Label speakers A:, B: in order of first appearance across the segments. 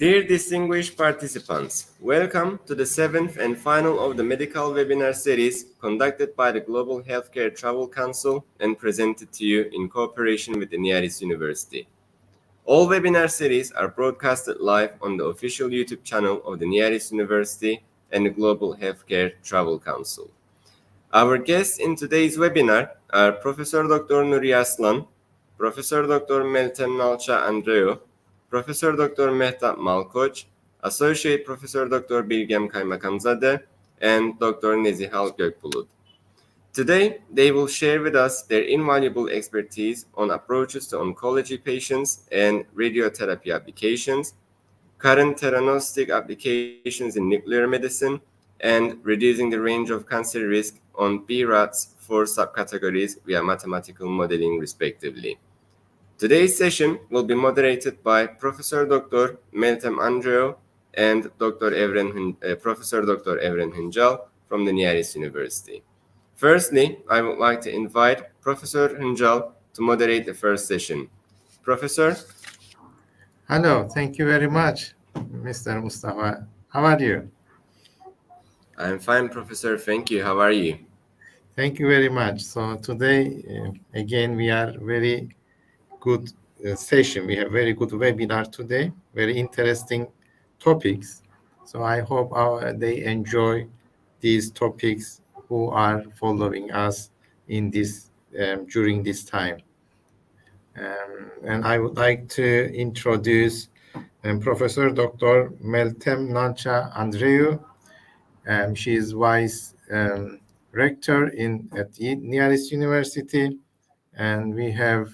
A: Dear distinguished participants, welcome to the 7th and final of the medical webinar series conducted by the Global Healthcare Travel Council and presented to you in cooperation with the Nearis University. All webinar series are broadcasted live on the official YouTube channel of the Nearis University and the Global Healthcare Travel Council. Our guests in today's webinar are Professor Dr. NURI ARSLAN, Professor Dr. MELTEM ANDRIEU, Professor Dr. Mehtap Malkoç, Associate Professor Dr. BILGEN KAYMAKAMZADE, and Dr. NEZIHAL GÖKBULUT. Today, they will share with us their invaluable expertise on approaches to oncology patients and radiotherapy applications, current theranostic applications in nuclear medicine, and reducing the range of cancer risk on BI-RADS for subcategories via mathematical modeling, respectively. Today's session will be moderated by Professor Dr. MELTEM ANDRIEU and Professor Dr. EVREN HINÇAL from the Nearis University. Firstly, I would like to invite Professor HINÇAL to moderate the first session. Professor?
B: Hello, thank you very much, Mr. Mustafa. How are you?
A: I'm fine, Professor. Thank you. How are you?
B: Thank you very much. So today, again, we are very good session. We have very good webinar today, very interesting topics. So I hope they enjoy these topics who are following us in this during this time. And I would like to introduce Professor Dr. MELTEM ANDRIEU. She is Vice Rector at Nearis University, and we have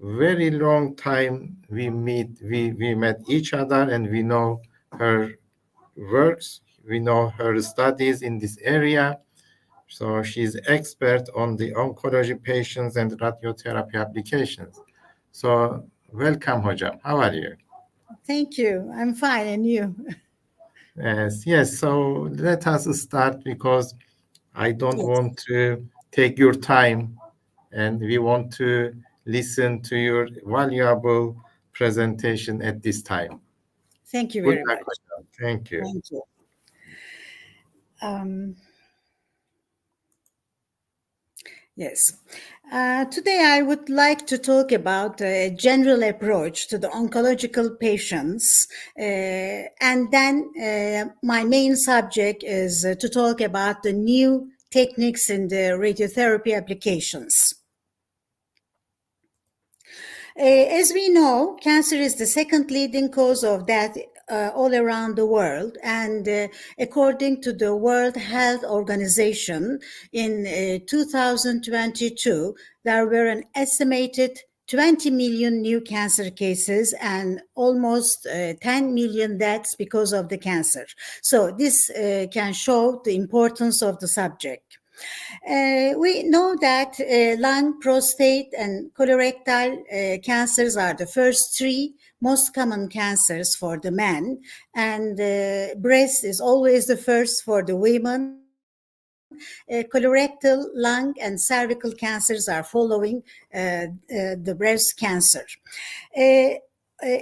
B: very long time we met each other, and we know her works, we know her studies in this area. So she's expert on the oncology patients and radiotherapy applications. So welcome, Hocam. How are you?
C: Thank you. I'm fine, and you?
B: Yes. So let us start, because I don't want to take your time, and we want to listen to your valuable presentation at this time.
C: Thank you very much.
B: Thank you.
C: Thank you. Yes. Today I would like to talk about a general approach to the oncological patients, and then my main subject is to talk about the new techniques in the radiotherapy applications. As we know, cancer is the second leading cause of death all around the world, and according to the World Health Organization, in 2022, there were an estimated 20 million new cancer cases and almost 10 million deaths because of the cancer. So this can show the importance of the subject. We know that lung, prostate, and colorectal cancers are the first three most common cancers for the men, and breast is always the first for the women. Colorectal, lung, and cervical cancers are following the breast cancer.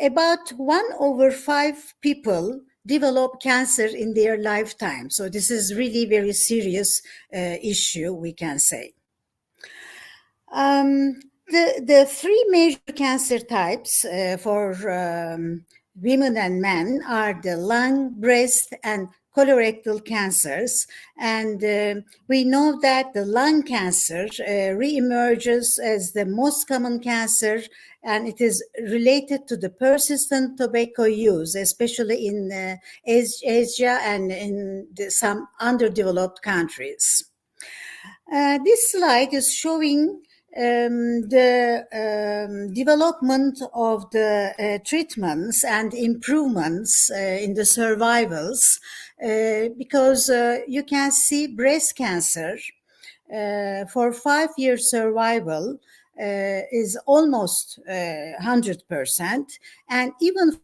C: About 1 over 5 people develop cancer in their lifetime. So this is really very serious issue, we can say. The three major cancer types for women and men are the lung, breast, and colorectal cancers. And we know that the lung cancer reemerges as the most common cancer, and it is related to the persistent tobacco use, especially in Asia and in some underdeveloped countries. This slide is showing the development of the treatments and improvements in the survivals, because you can see breast cancer for 5-year survival is almost 100%, and even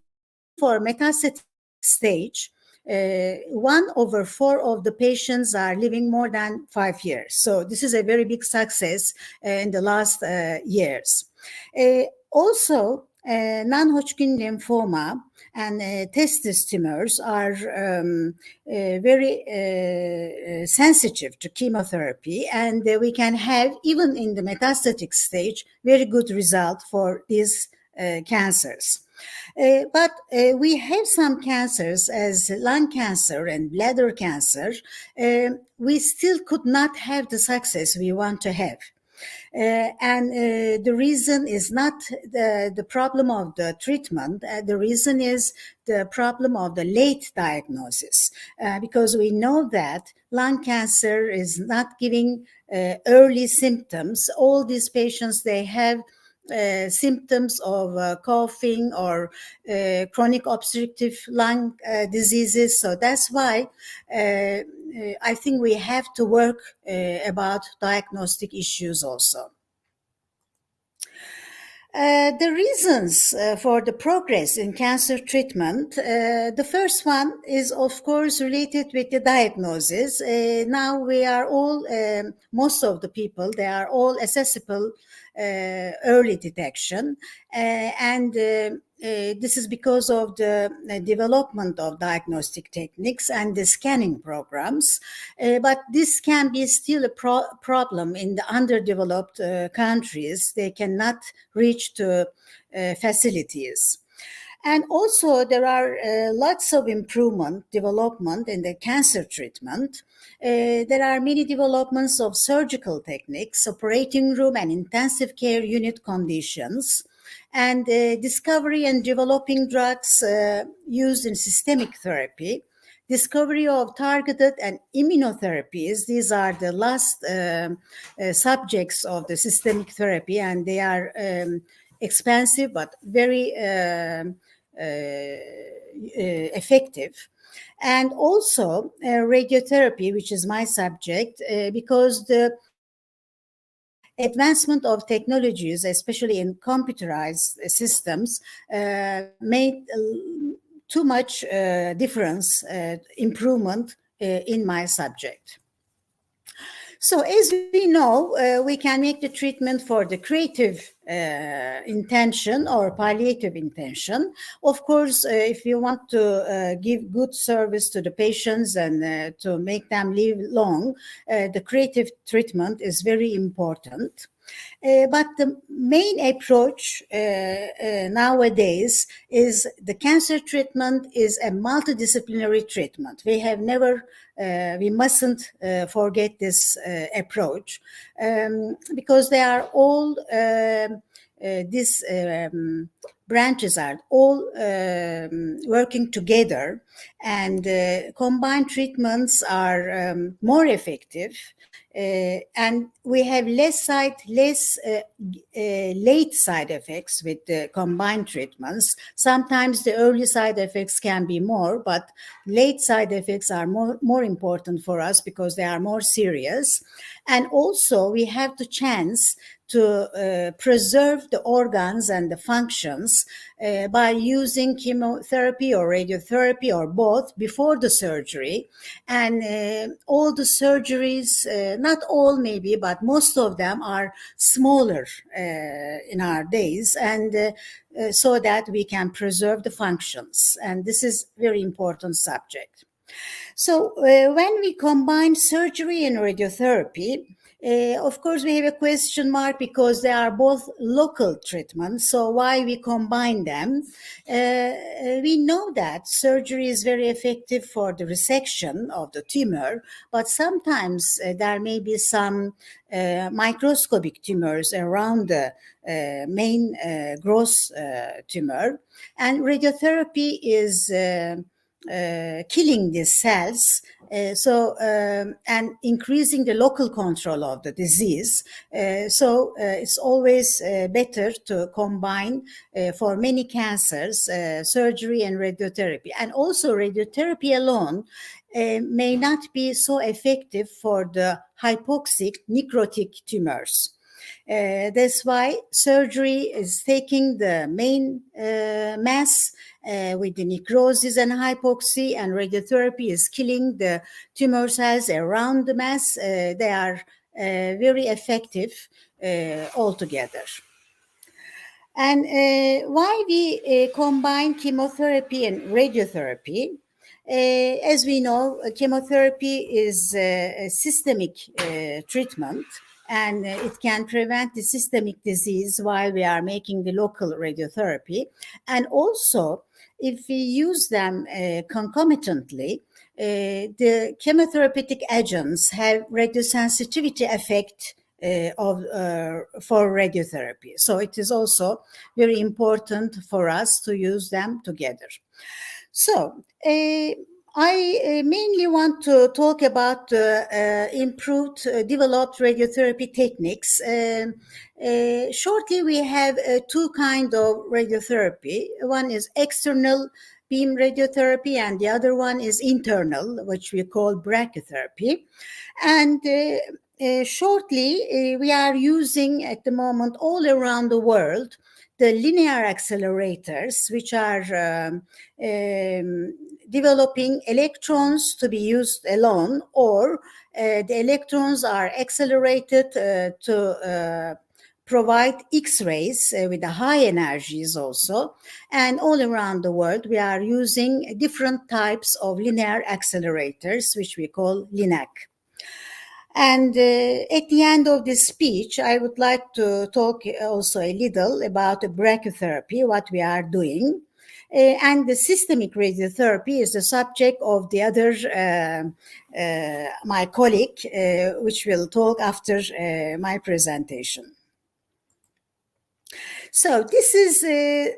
C: for metastatic stage, 1 over 4 of the patients are living more than 5 years. So this is a very big success in the last years. Also, non-Hodgkin lymphoma and testis tumors are very sensitive to chemotherapy, and we can have, even in the metastatic stage, very good result for these cancers. But we have some cancers, as lung cancer and bladder cancer, we still could not have the success we want to have. The reason is not the problem of the treatment. The reason is the problem of the late diagnosis, because we know that lung cancer is not giving early symptoms. All these patients, they have symptoms of coughing or chronic obstructive lung diseases. So that's why I think we have to work about diagnostic issues also. The reasons for the progress in cancer treatment, the first one is, of course, related with the diagnosis. Now we are all, most of the people, they are all accessible early detection, and this is because of the development of diagnostic techniques and the scanning programs. But this can be still a problem in the underdeveloped countries. They cannot reach to facilities. And also there are lots of development in the cancer treatment. There are many developments of surgical techniques, operating room and intensive care unit conditions, and discovery and developing drugs used in systemic therapy, discovery of targeted and immunotherapies. These are the last subjects of the systemic therapy, and they are expensive but very effective. And also radiotherapy, which is my subject, because the advancement of technologies, especially in computerized systems, made too much difference, improvement in my subject. So as we know, we can make the treatment for the curative intention or palliative intention. Of course, if you want to give good service to the patients and to make them live long, the curative treatment is very important. But the main approach nowadays is the cancer treatment is a multidisciplinary treatment. We mustn't forget this approach, because they are all, these branches are all working together, and combined treatments are more effective. And we have less late side effects with the combined treatments. Sometimes the early side effects can be more, but late side effects are more important for us because they are more serious. And also we have the chance to preserve the organs and the functions by using chemotherapy or radiotherapy or both before the surgery. And all the surgeries, not all maybe, but most of them are smaller in our days, and so that we can preserve the functions. And this is a very important subject. So when we combine surgery and radiotherapy, of course, we have a question mark because they are both local treatments. So why we combine them? We know that surgery is very effective for the resection of the tumor, but sometimes there may be some microscopic tumors around the main gross tumor. And radiotherapy is killing these cells, and increasing the local control of the disease. So it's always better to combine for many cancers, surgery and radiotherapy. And also radiotherapy alone may not be so effective for the hypoxic necrotic tumors. That's why surgery is taking the main mass with the necrosis and hypoxia, and radiotherapy is killing the tumor cells around the mass. They are very effective altogether. And why we combine chemotherapy and radiotherapy? As we know, chemotherapy is a systemic treatment, and it can prevent the systemic disease while we are making the local radiotherapy. And also, if we use them concomitantly, the chemotherapeutic agents have radiosensitivity effect for radiotherapy. So it is also very important for us to use them together. So I mainly want to talk about improved, developed radiotherapy techniques. Shortly, we have two kinds of radiotherapy. One is external beam radiotherapy, and the other one is internal, which we call brachytherapy. And shortly, we are using at the moment all around the world the linear accelerators, which are developing electrons to be used alone, or the electrons are accelerated to provide X-rays with the high energies also. And all around the world, we are using different types of linear accelerators, which we call LINAC. And at the end of this speech, I would like to talk also a little about the brachytherapy, what we are doing. And the systemic radiotherapy is the subject of the other, my colleague, which will talk after my presentation. So this is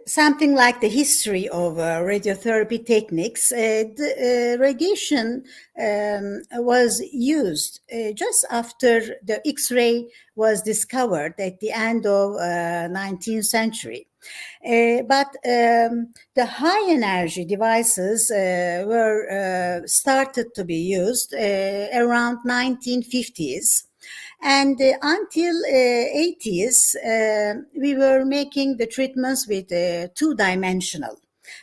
C: something like the history of radiotherapy techniques. The radiation was used just after the X-ray was discovered at the end of 19th century. But the high energy devices were started to be used around 1950s. And until 80s, we were making the treatments with two-dimensional.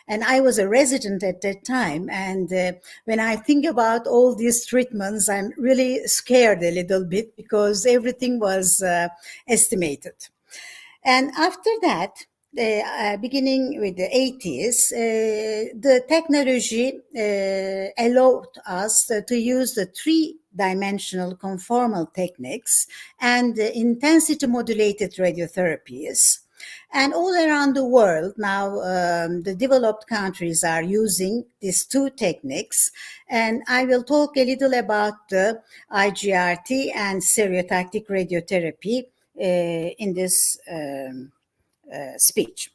C: And I was a resident at that time. And when I think about all these treatments, I'm really scared a little bit because everything was estimated. And after that, beginning with the 80s, the technology allowed us to use the three-dimensional conformal techniques and intensity modulated radiotherapies. And all around the world now, the developed countries are using these two techniques. And I will talk a little about the IGRT and stereotactic radiotherapy in this speech.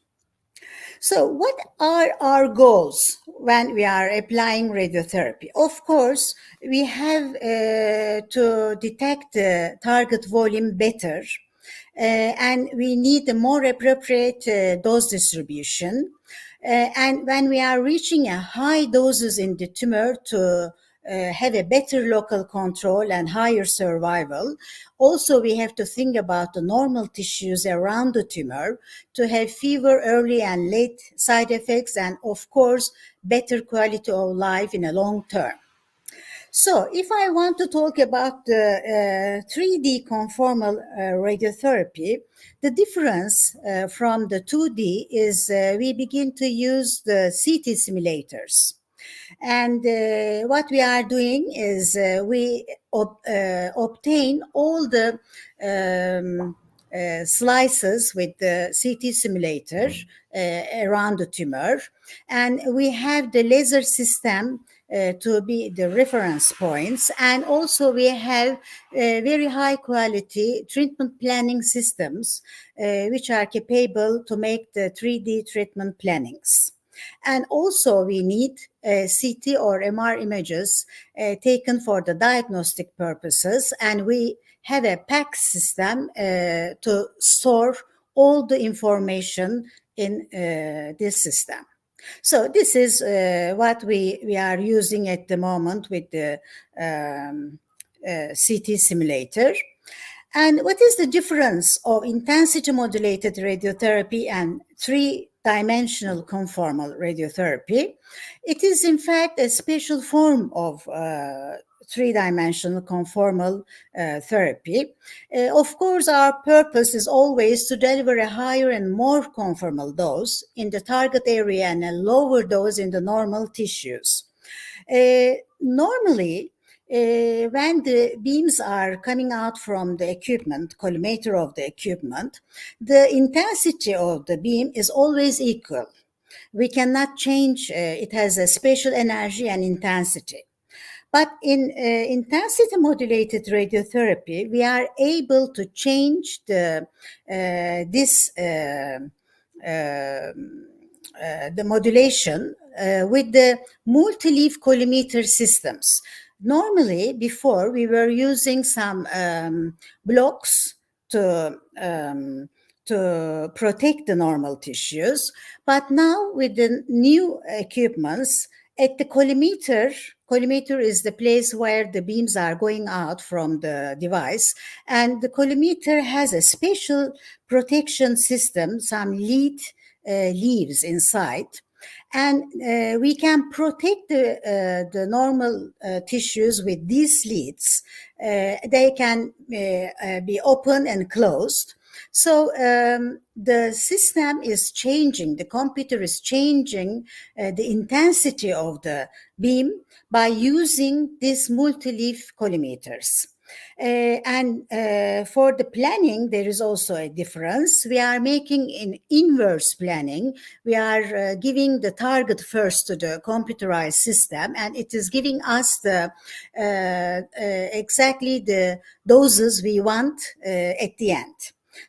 C: So what are our goals when we are applying radiotherapy? Of course, we have to detect the target volume better, and we need a more appropriate dose distribution. And when we are reaching a high doses in the tumor to have a better local control and higher survival. Also, we have to think about the normal tissues around the tumor to have fewer early and late side effects and, of course, better quality of life in a long term. So if I want to talk about the 3D conformal radiotherapy, the difference from the 2D is we begin to use the CT simulators. And what we are doing is we obtain all the slices with the CT simulator around the tumor. And we have the laser system to be the reference points. And also we have very high quality treatment planning systems which are capable to make the 3D treatment plannings. And also we need CT or MR images taken for the diagnostic purposes. And we have a PACS system to store all the information in this system. So this is what we are using at the moment with the CT simulator. And what is the difference of intensity modulated radiotherapy and three-dimensional conformal radiotherapy? It is in fact a special form of three-dimensional conformal therapy. Of course, our purpose is always to deliver a higher and more conformal dose in the target area and a lower dose in the normal tissues. Normally, when the beams are coming out from the equipment, collimator of the equipment, the intensity of the beam is always equal. We cannot change, it has a special energy and intensity. But in intensity modulated radiotherapy, we are able to change the modulation with the multi-leaf collimator systems. Normally, before we were using some blocks to protect the normal tissues, but now with the new equipments, at the collimator is the place where the beams are going out from the device, and the collimator has a special protection system, some lead leaves inside, and we can protect the normal tissues with these leads. They can be open and closed. So the system is changing, the computer is changing the intensity of the beam by using these multi-leaf collimators. And for the planning, there is also a difference. We are making an inverse planning. We are giving the target first to the computerized system, and it is giving us the exactly the doses we want at the end.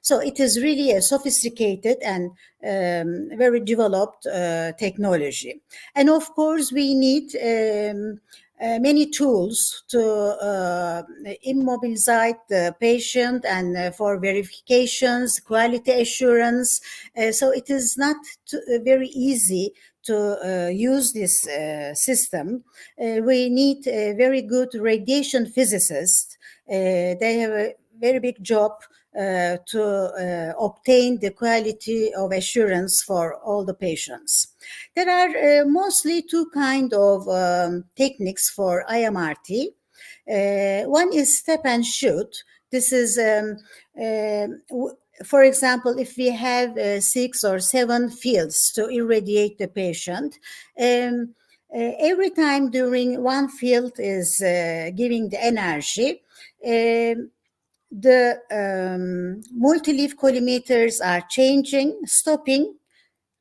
C: So it is really a sophisticated and very developed technology. And of course, we need many tools to immobilize the patient and for verifications, quality assurance. So it is not very easy to use this system. We need a very good radiation physicist. They have a very big job to obtain the quality of assurance for all the patients. There are mostly two kinds of techniques for IMRT. One is step and shoot. This is, for example, if we have 6 or 7 fields to irradiate the patient, every time during one field is giving the energy, the multi-leaf collimators are changing, stopping,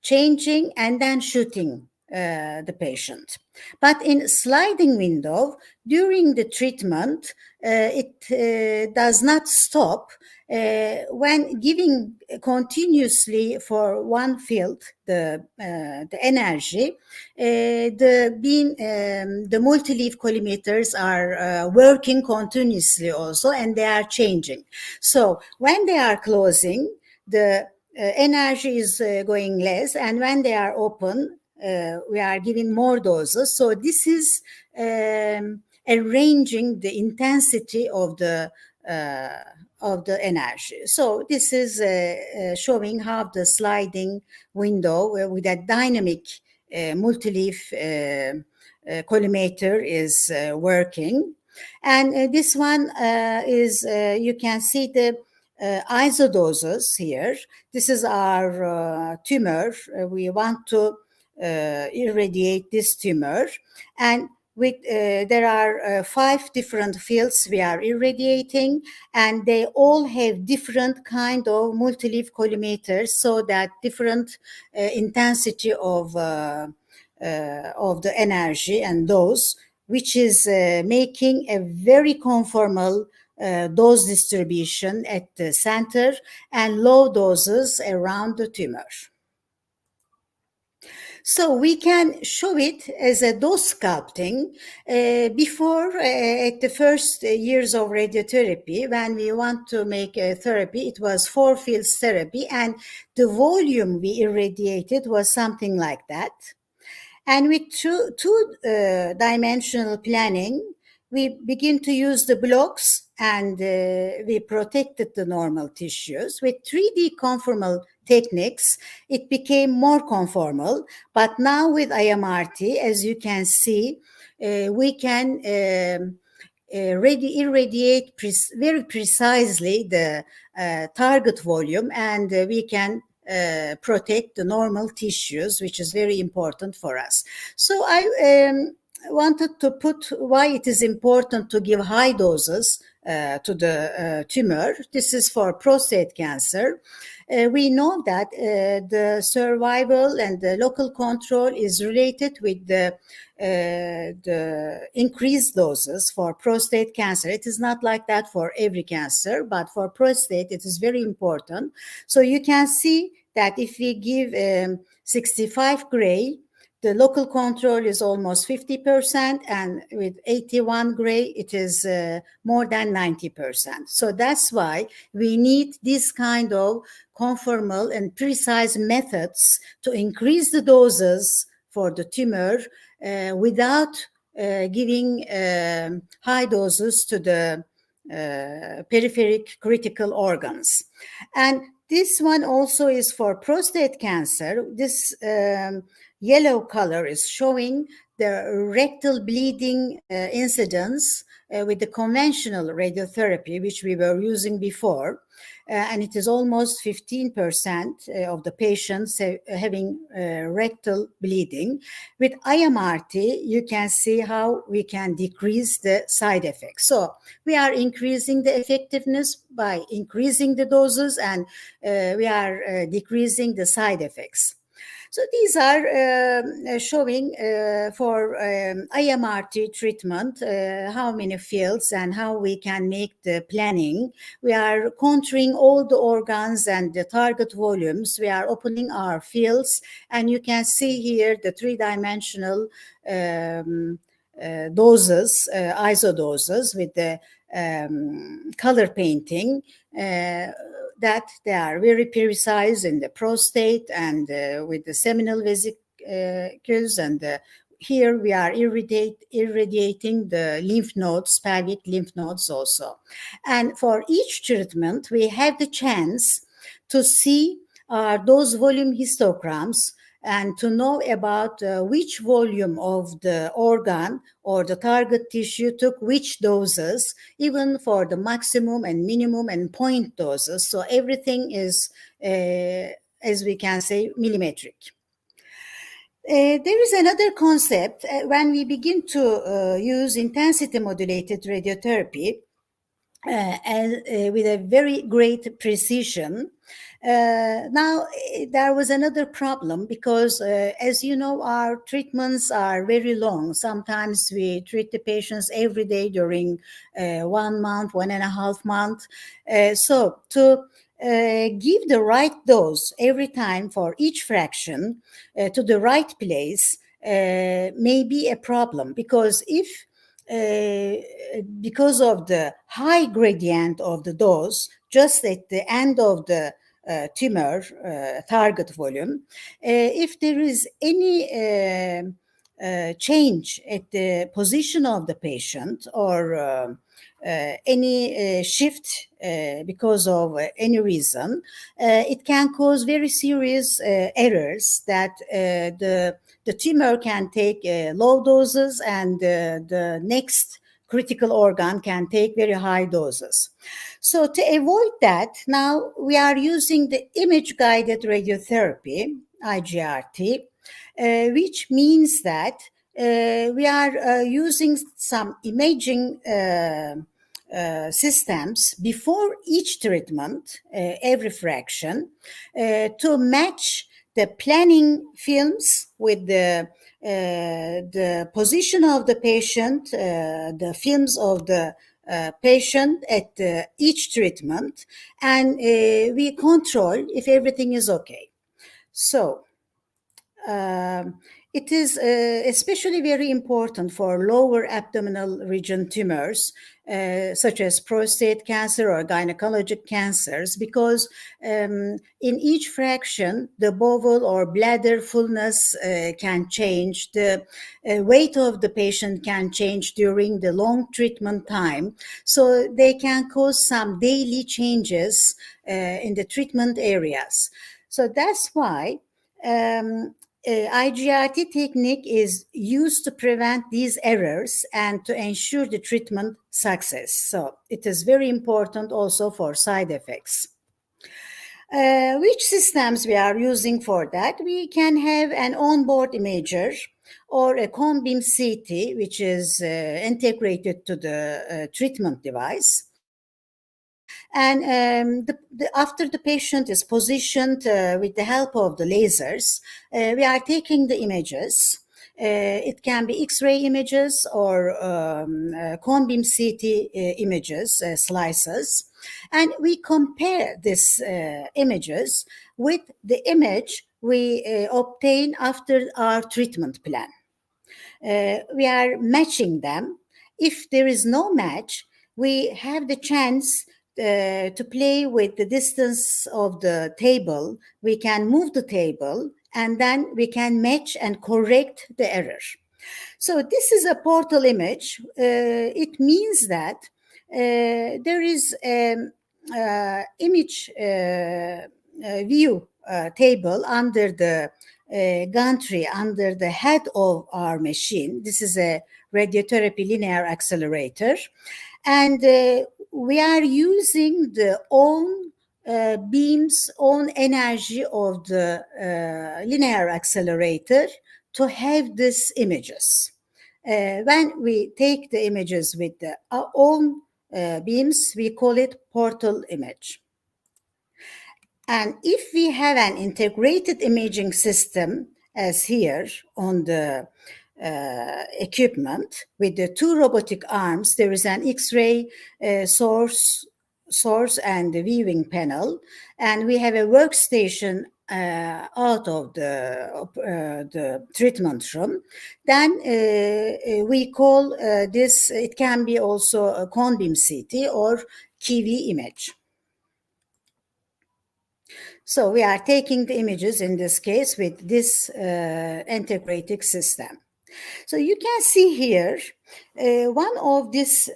C: changing, and then shooting the patient. But in sliding window, during the treatment, it does not stop. When giving continuously for one field the energy, the multi-leaf collimators are working continuously also, and they are changing. So when they are closing, the energy is going less, and when they are open, we are giving more doses. So this is arranging the intensity of the energy. So this is showing how the sliding window with a dynamic multi-leaf collimator is working. And this one is, you can see the isodoses here. This is our tumor. We want to irradiate this tumor, and with there are 5 different fields we are irradiating, and they all have different kind of multi-leaf collimators, so that different intensity of the energy and dose, which is making a very conformal dose distribution at the center and low doses around the tumor. So we can show it as a dose sculpting. Before, at the first years of radiotherapy, when we want to make a therapy, it was 4 fields therapy, and the volume we irradiated was something like that. And with two-dimensional planning, we begin to use the blocks, and we protected the normal tissues. With 3D conformal techniques, it became more conformal. But now with IMRT, as you can see, we can irradiate very precisely the target volume, and we can protect the normal tissues, which is very important for us. So I wanted to put why it is important to give high doses to the tumor. This is for prostate cancer. We know that the survival and the local control is related with the increased doses for prostate cancer. It is not like that for every cancer, but for prostate, it is very important. So you can see that if we give 65 gray, the local control is almost 50%, and with 81 gray, it is more than 90%. So that's why we need this kind of conformal and precise methods to increase the doses for the tumor without giving high doses to the peripheric critical organs. And this one also is for prostate cancer. This yellow color is showing the rectal bleeding incidence with the conventional radiotherapy, which we were using before. And it is almost 15% of the patients having rectal bleeding. With IMRT, you can see how we can decrease the side effects. So we are increasing the effectiveness by increasing the doses, and we are decreasing the side effects. So these are showing for IMRT treatment, how many fields and how we can make the planning. We are contouring all the organs and the target volumes. We are opening our fields, and you can see here the three-dimensional doses, isodoses with the color painting, that they are very precise in the prostate and with the seminal vesicles, and here we are irradiating the lymph nodes, pelvic lymph nodes also. And for each treatment, we have the chance to see those volume histograms and to know about which volume of the organ or the target tissue took which doses, even for the maximum and minimum and point doses. So everything is, as we can say, millimetric. There is another concept when we begin to use intensity modulated radiotherapy with a very great precision. Now, there was another problem because, as you know, our treatments are very long. Sometimes we treat the patients every day during 1 month, 1.5 months. So to give the right dose every time for each fraction to the right place may be a problem, because if because of the high gradient of the dose just at the end of the tumor target volume, if there is any change at the position of the patient or any shift because of any reason, it can cause very serious errors that the tumor can take low doses and the next critical organ can take very high doses. So to avoid that, now we are using the image-guided radiotherapy, IGRT, which means that we are using some imaging systems before each treatment, every fraction, to match the planning films with the position of the patient, the films of the patient at each treatment, and we control if everything is okay. So it is especially very important for lower abdominal region tumors, such as prostate cancer or gynecologic cancers, because in each fraction, the bowel or bladder fullness can change. The weight of the patient can change during the long treatment time. So they can cause some daily changes in the treatment areas. So that's why IGRT technique is used to prevent these errors and to ensure the treatment success. So it is very important also for side effects. Which systems we are using for that? We can have an onboard imager or a cone beam CT, which is integrated to the treatment device. And after the patient is positioned with the help of the lasers, we are taking the images. It can be X-ray images or cone beam CT images, slices. And we compare these images with the image we obtain after our treatment plan. We are matching them. If there is no match, we have the chance to play with the distance of the table. We can move the table and then we can match and correct the error. So this is a portal image. It means that there is image view table under the gantry, under the head of our machine. This is a radiotherapy linear accelerator. And we are using the own beams, own energy of the linear accelerator to have these images. When we take the images with our own beams, we call it portal image. And if we have an integrated imaging system, as here on the equipment with the two robotic arms, there is an X-ray source and the viewing panel, and we have a workstation out of the treatment room. Then we call this, it can be also a cone beam CT or KV image. So we are taking the images in this case with this integrated system. So you can see here, one of this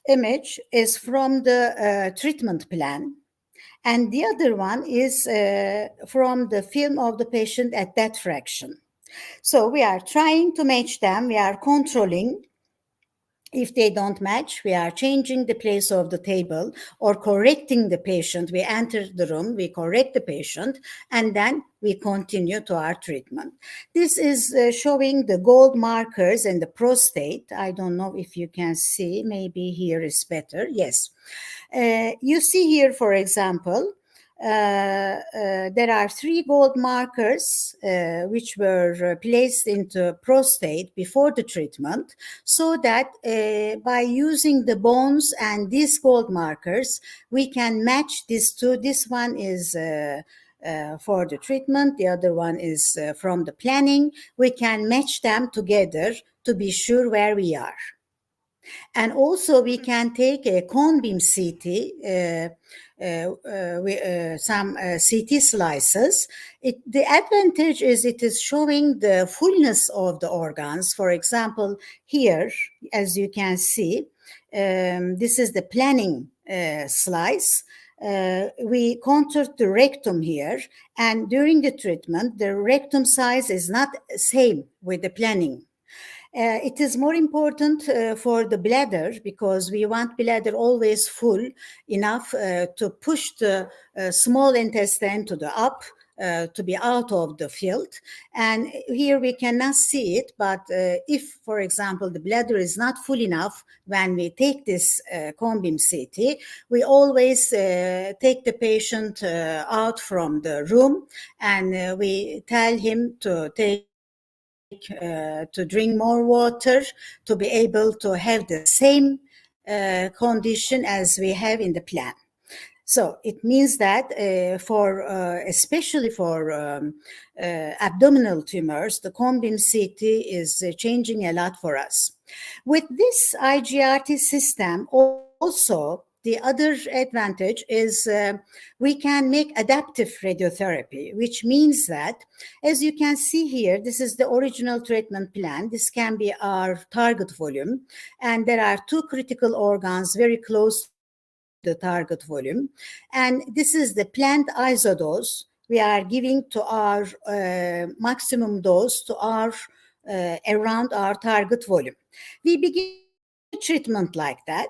C: image is from the treatment plan, and the other one is from the film of the patient at that fraction. So we are trying to match them. We are controlling. If they don't match, we are changing the place of the table or correcting the patient. We enter the room, we correct the patient, and then we continue to our treatment. This is showing the gold markers in the prostate. I don't know if you can see, maybe here is better. Yes. You see here, for example, there are 3 gold markers which were placed into prostate before the treatment, so that by using the bones and these gold markers, we can match these two. This one is for the treatment, the other one is from the planning. We can match them together to be sure where we are. And also we can take a cone beam CT, some CT slices. The advantage is it is showing the fullness of the organs. For example, here, as you can see, this is the planning slice. We contoured the rectum here, and during the treatment, the rectum size is not same with the planning. It is more important for the bladder, because we want bladder always full enough to push the small intestine to the up, to be out of the field. And here we cannot see it, but if, for example, the bladder is not full enough, when we take this cone beam CT, we always take the patient out from the room, and we tell him to take to drink more water, to be able to have the same condition as we have in the plan. So it means that especially for abdominal tumors, the cone beam CT is changing a lot for us. With this IGRT system, also the other advantage is we can make adaptive radiotherapy, which means that, as you can see here, this is the original treatment plan. This can be our target volume, and there are 2 critical organs very close to the target volume. And this is the planned isodose, we are giving to our maximum dose to our around our target volume. We begin treatment like that.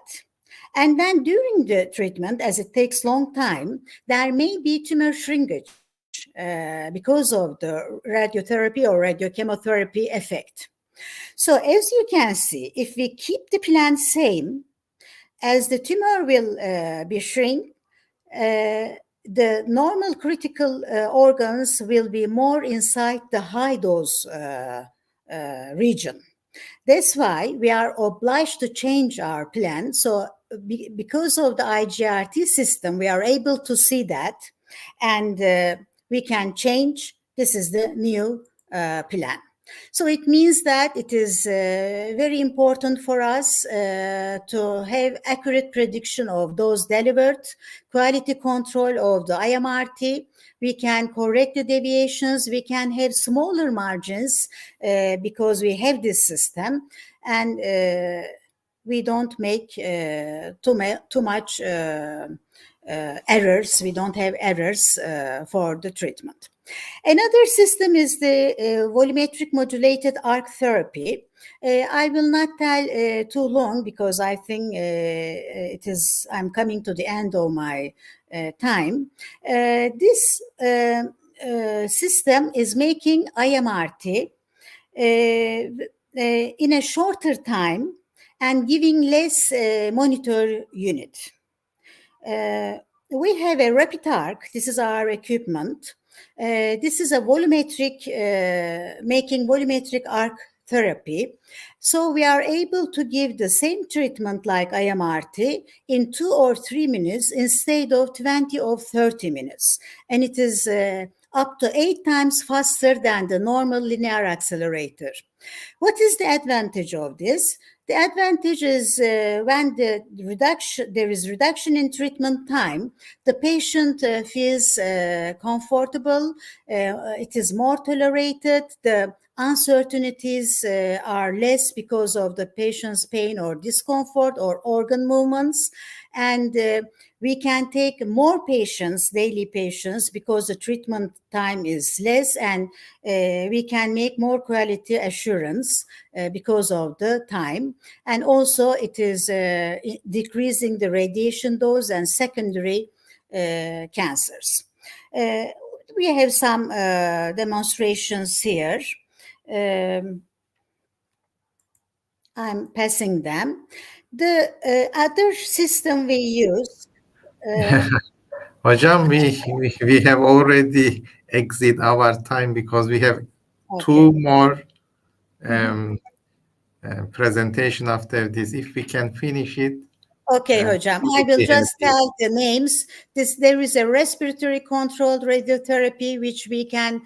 C: And then during the treatment, as it takes long time, there may be tumor shrinkage because of the radiotherapy or radiochemotherapy effect. So as you can see, if we keep the plan same, as the tumor will be shrink, the normal critical organs will be more inside the high dose region. That's why we are obliged to change our plan. So because of the IGRT system, we are able to see that, and we can change. This is the new plan. So it means that it is very important for us to have accurate prediction of those delivered, quality control of the IMRT. We can correct the deviations. We can have smaller margins because we have this system, and we don't make too much errors. We don't have errors for the treatment. Another system is the volumetric modulated arc therapy. I will not tell too long because I think I'm coming to the end of my time. This system is making IMRT in a shorter time and giving less monitor unit. We have a rapid arc. This is our equipment. This is a volumetric, making volumetric arc therapy. So we are able to give the same treatment like IMRT in 2 or 3 minutes instead of 20 or 30 minutes. And it is up to 8 times faster than the normal linear accelerator. What is the advantage of this? The advantage is when there is reduction in treatment time, the patient feels comfortable, it is more tolerated, the uncertainties are less because of the patient's pain or discomfort or organ movements, and we can take more patients, daily patients, because the treatment time is less, and we can make more quality assurance because of the time. And also it is decreasing the radiation dose and secondary cancers. We have some demonstrations here. I'm passing them. The other system we use.
B: Hocam, we have already exceed our time because we have two more presentation after this. If we can finish it.
C: Okay, Hocam. I will just tell the names. There is a respiratory controlled radiotherapy, which we can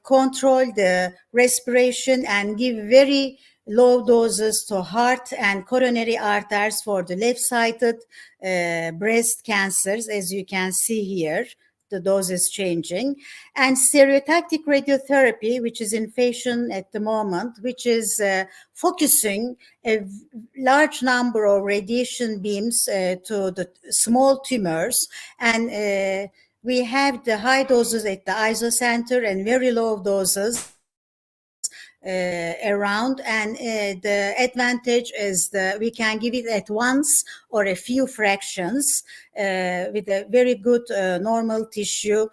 C: control the respiration and give very low doses to heart and coronary arteries for the left-sided breast cancers, as you can see here. The dose is changing. And stereotactic radiotherapy, which is in fashion at the moment, which is focusing a large number of radiation beams to the small tumors. And we have the high doses at the isocenter and very low doses around, and the advantage is that we can give it at once or a few fractions with a very good normal tissue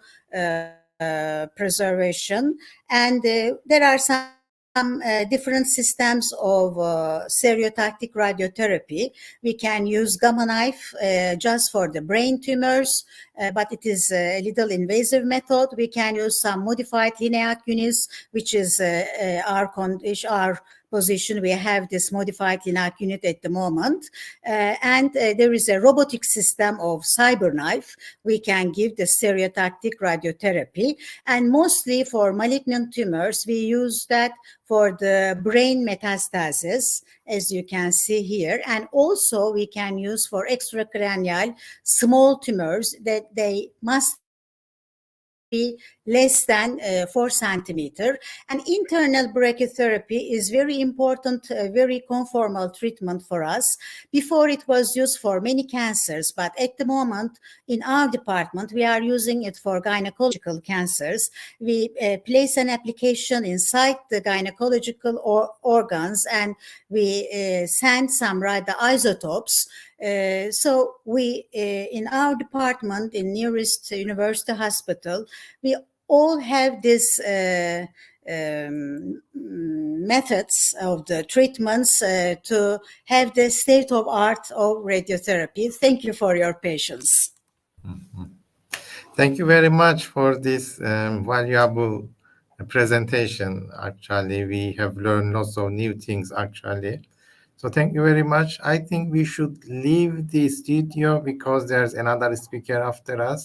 C: preservation. And there are some different systems of stereotactic radiotherapy. We can use gamma knife just for the brain tumors, but it is a little invasive method. We can use some modified LINAC units, which is our position. We have this modified LINAC unit at the moment. And there is a robotic system of CyberKnife. We can give the stereotactic radiotherapy. And mostly for malignant tumors, we use that for the brain metastasis, as you can see here. And also we can use for extracranial small tumors that they must be less than 4 centimeter. And internal brachytherapy is very important, very conformal treatment for us. Before it was used for many cancers, but at the moment in our department, we are using it for gynecological cancers. We place an application inside the gynecological organs, and we send some radioisotopes. So we, in our department, in nearest university hospital, we all have this methods of the treatments to have the state of art of radiotherapy. Thank you for your patience.
B: Thank you very much for this valuable presentation. Actually, we have learned lots of new things actually. So thank you very much. I think we should leave the studio because there's another speaker after us.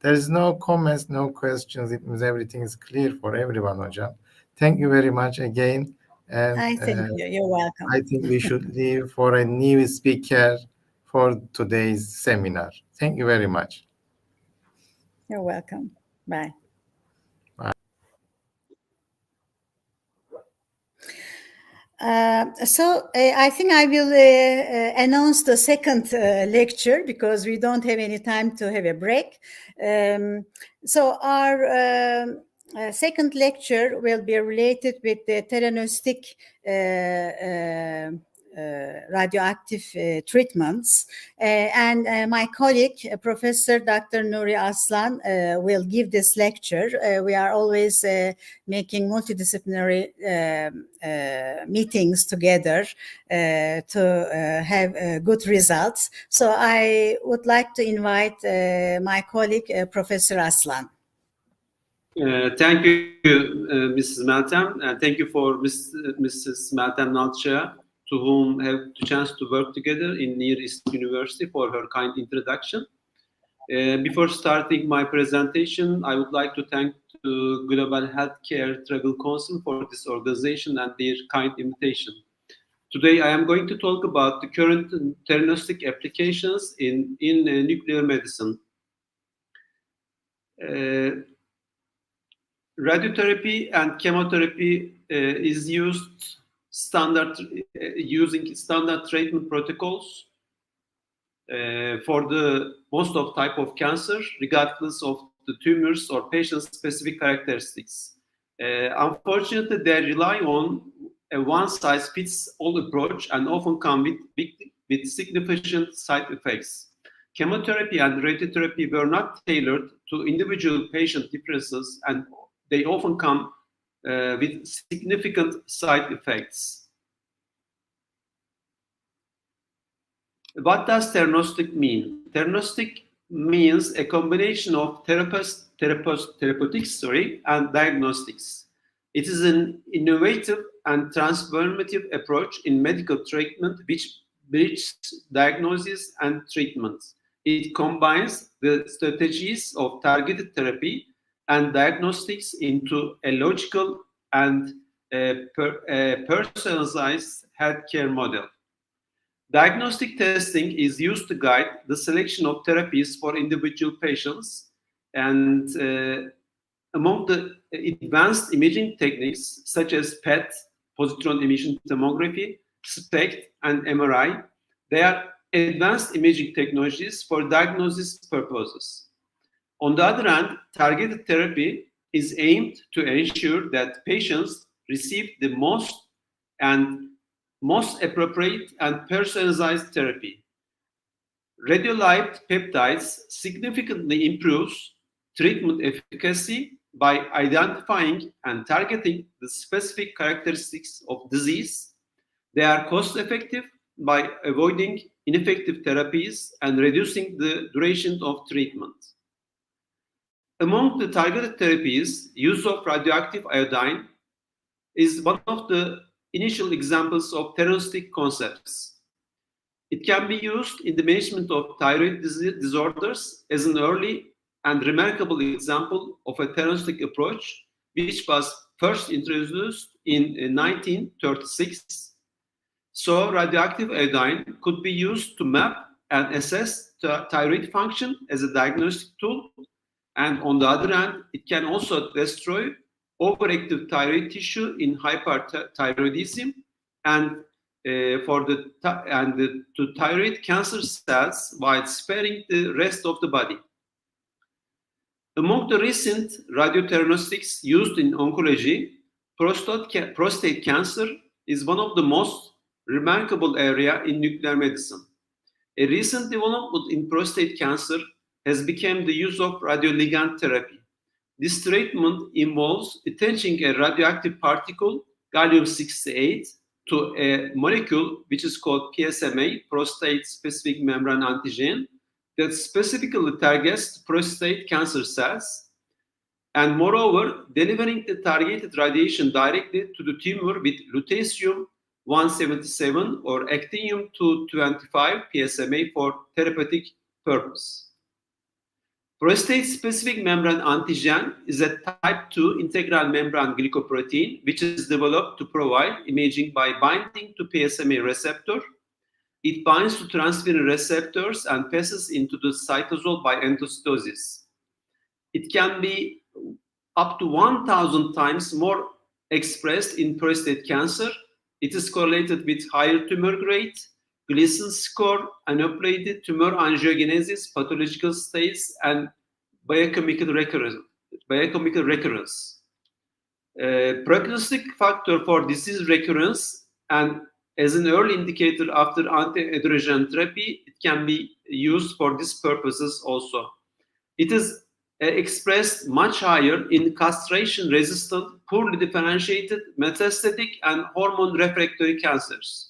B: There is no comments, no questions. It means everything is clear for everyone, Hocam. Thank you very much again. And
C: I thank you. You're welcome.
B: I think we should leave for a new speaker for today's seminar. Thank you very much.
C: You're welcome. Bye. So I think I will announce the second lecture because we don't have any time to have a break. So our second lecture will be related with the theranostic radioactive treatments. And my colleague, Professor Dr. NURI ARSLAN, will give this lecture. We are always making multidisciplinary meetings together to have good results. So I would like to invite my colleague, Professor ARSLAN.
D: Thank you, Mrs. Meltem, and thank you for Mrs. Meltem NALÇA, to whom I have the chance to work together in Near East University, for her kind introduction. Before starting my presentation, I would like to thank the Global Healthcare Travel Council for this organization and their kind invitation. Today, I am going to talk about the current theranostic applications in nuclear medicine. Radiotherapy and chemotherapy is used using standard treatment protocols for the most of type of cancer, regardless of the tumors or patient-specific characteristics. Unfortunately, they rely on a one-size-fits-all approach and often come with significant side effects. Chemotherapy and radiotherapy were not tailored to individual patient differences, and they often come with significant side effects. What does theranostic mean? Theranostic means a combination of therapeutics and diagnostics. It is an innovative and transformative approach in medical treatment which bridges diagnosis and treatment. It combines the strategies of targeted therapy and diagnostics into a logical and personalized healthcare model. Diagnostic testing is used to guide the selection of therapies for individual patients, and among the advanced imaging techniques such as PET, positron emission tomography, SPECT, and MRI, they are advanced imaging technologies for diagnosis purposes. On the other hand, targeted therapy is aimed to ensure that patients receive the most appropriate and personalized therapy. Radioligand peptides significantly improves treatment efficacy by identifying and targeting the specific characteristics of disease. They are cost-effective by avoiding ineffective therapies and reducing the duration of treatment. Among the targeted therapies, use of radioactive iodine is one of the initial examples of theranostic concepts. It can be used in the management of thyroid disorders as an early and remarkable example of a theranostic approach, which was first introduced in 1936. So radioactive iodine could be used to map and assess thyroid function as a diagnostic tool, And on the other hand, it can also destroy overactive thyroid tissue in hyperthyroidism and to thyroid cancer cells while sparing the rest of the body. Among the recent radiotheranostics used in oncology, prostate cancer is one of the most remarkable area in nuclear medicine. A recent development in prostate cancer has become the use of radioligand therapy. This treatment involves attaching a radioactive particle, gallium-68, to a molecule which is called PSMA, prostate-specific membrane antigen, that specifically targets prostate cancer cells, and moreover, delivering the targeted radiation directly to the tumor with lutetium-177 or actinium-225 PSMA for therapeutic purpose. Prostate-specific membrane antigen is a type 2 integral membrane glycoprotein which is developed to provide imaging by binding to PSMA receptor. It binds to transferrin receptors and passes into the cytosol by endocytosis. It can be up to 1,000 times more expressed in prostate cancer. It is correlated with higher tumor grade, Gleason score, aneuploidy tumor angiogenesis, pathological states, and biochemical recurrence. Prognostic factor for disease recurrence, and as an early indicator after anti-androgen therapy, it can be used for these purposes also. It is expressed much higher in castration-resistant, poorly differentiated, metastatic, and hormone-refractory cancers.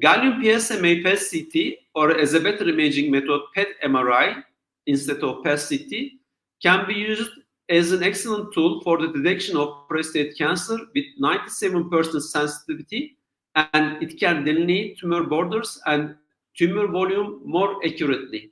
D: Gallium PSMA PET-CT, or as a better imaging method, PET-MRI instead of PET-CT, can be used as an excellent tool for the detection of prostate cancer with 97% sensitivity, and it can delineate tumor borders and tumor volume more accurately.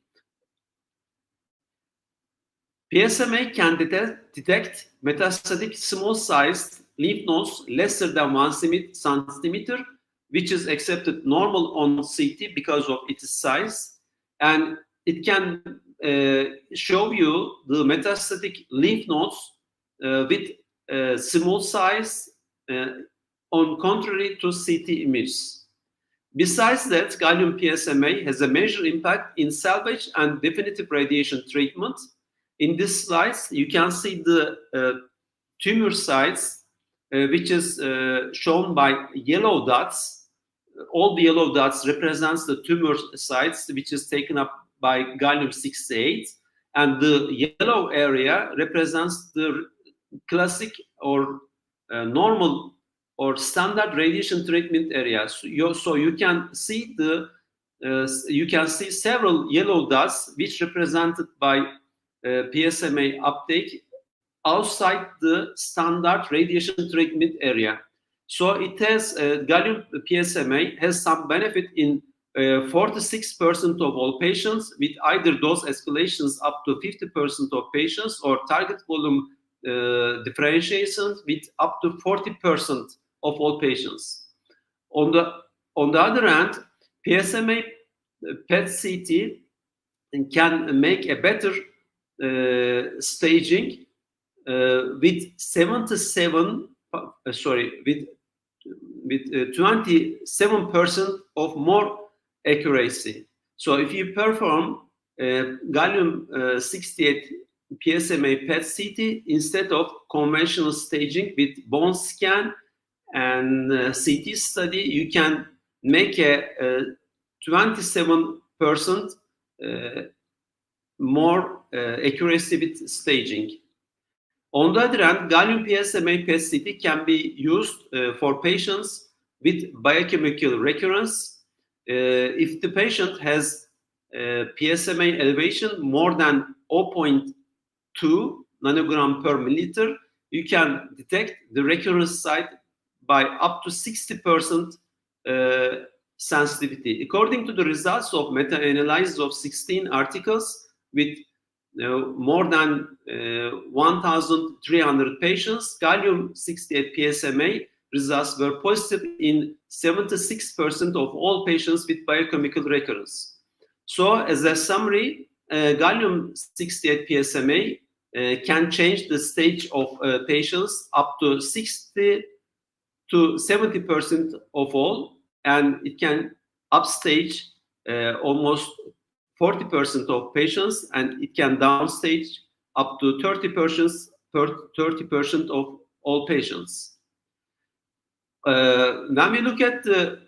D: PSMA can detect metastatic small-sized lymph nodes lesser than 1 centimeter, which is accepted normal on CT because of its size, and it can show you the metastatic lymph nodes with small size on contrary to CT images. Besides that, gallium PSMA has a major impact in salvage and definitive radiation treatment. In this slides, you can see the tumor sites, which is shown by yellow dots. All the yellow dots represents the tumor sites, which is taken up by gallium-68, and the yellow area represents the classic or normal or standard radiation treatment areas. So you can see several yellow dots, which represented by PSMA uptake outside the standard radiation treatment area. So it has gallium PSMA has some benefit in 46% of all patients, with either dose escalations up to 50% of patients, or target volume differentiations with up to 40% of all patients. On the other hand, PSMA PET-CT can make a better staging with 27% of more accuracy. So if you perform gallium-68 PSMA PET-CT instead of conventional staging with bone scan and CT study, you can make a 27% more accuracy with staging. On the other hand, gallium PSMA PET-CT can be used for patients with biochemical recurrence. If the patient has PSMA elevation more than 0.2 nanogram per milliliter, you can detect the recurrence site by up to 60% sensitivity. According to the results of meta-analysis of 16 articles with more than 1,300 patients, gallium-68 PSMA results were positive in 76% of all patients with biochemical recurrence. So, as a summary, gallium-68 PSMA can change the stage of patients up to 60 to 70% of all, and it can upstage almost 40% of patients, and it can downstage up to 30% of all patients. When we look at the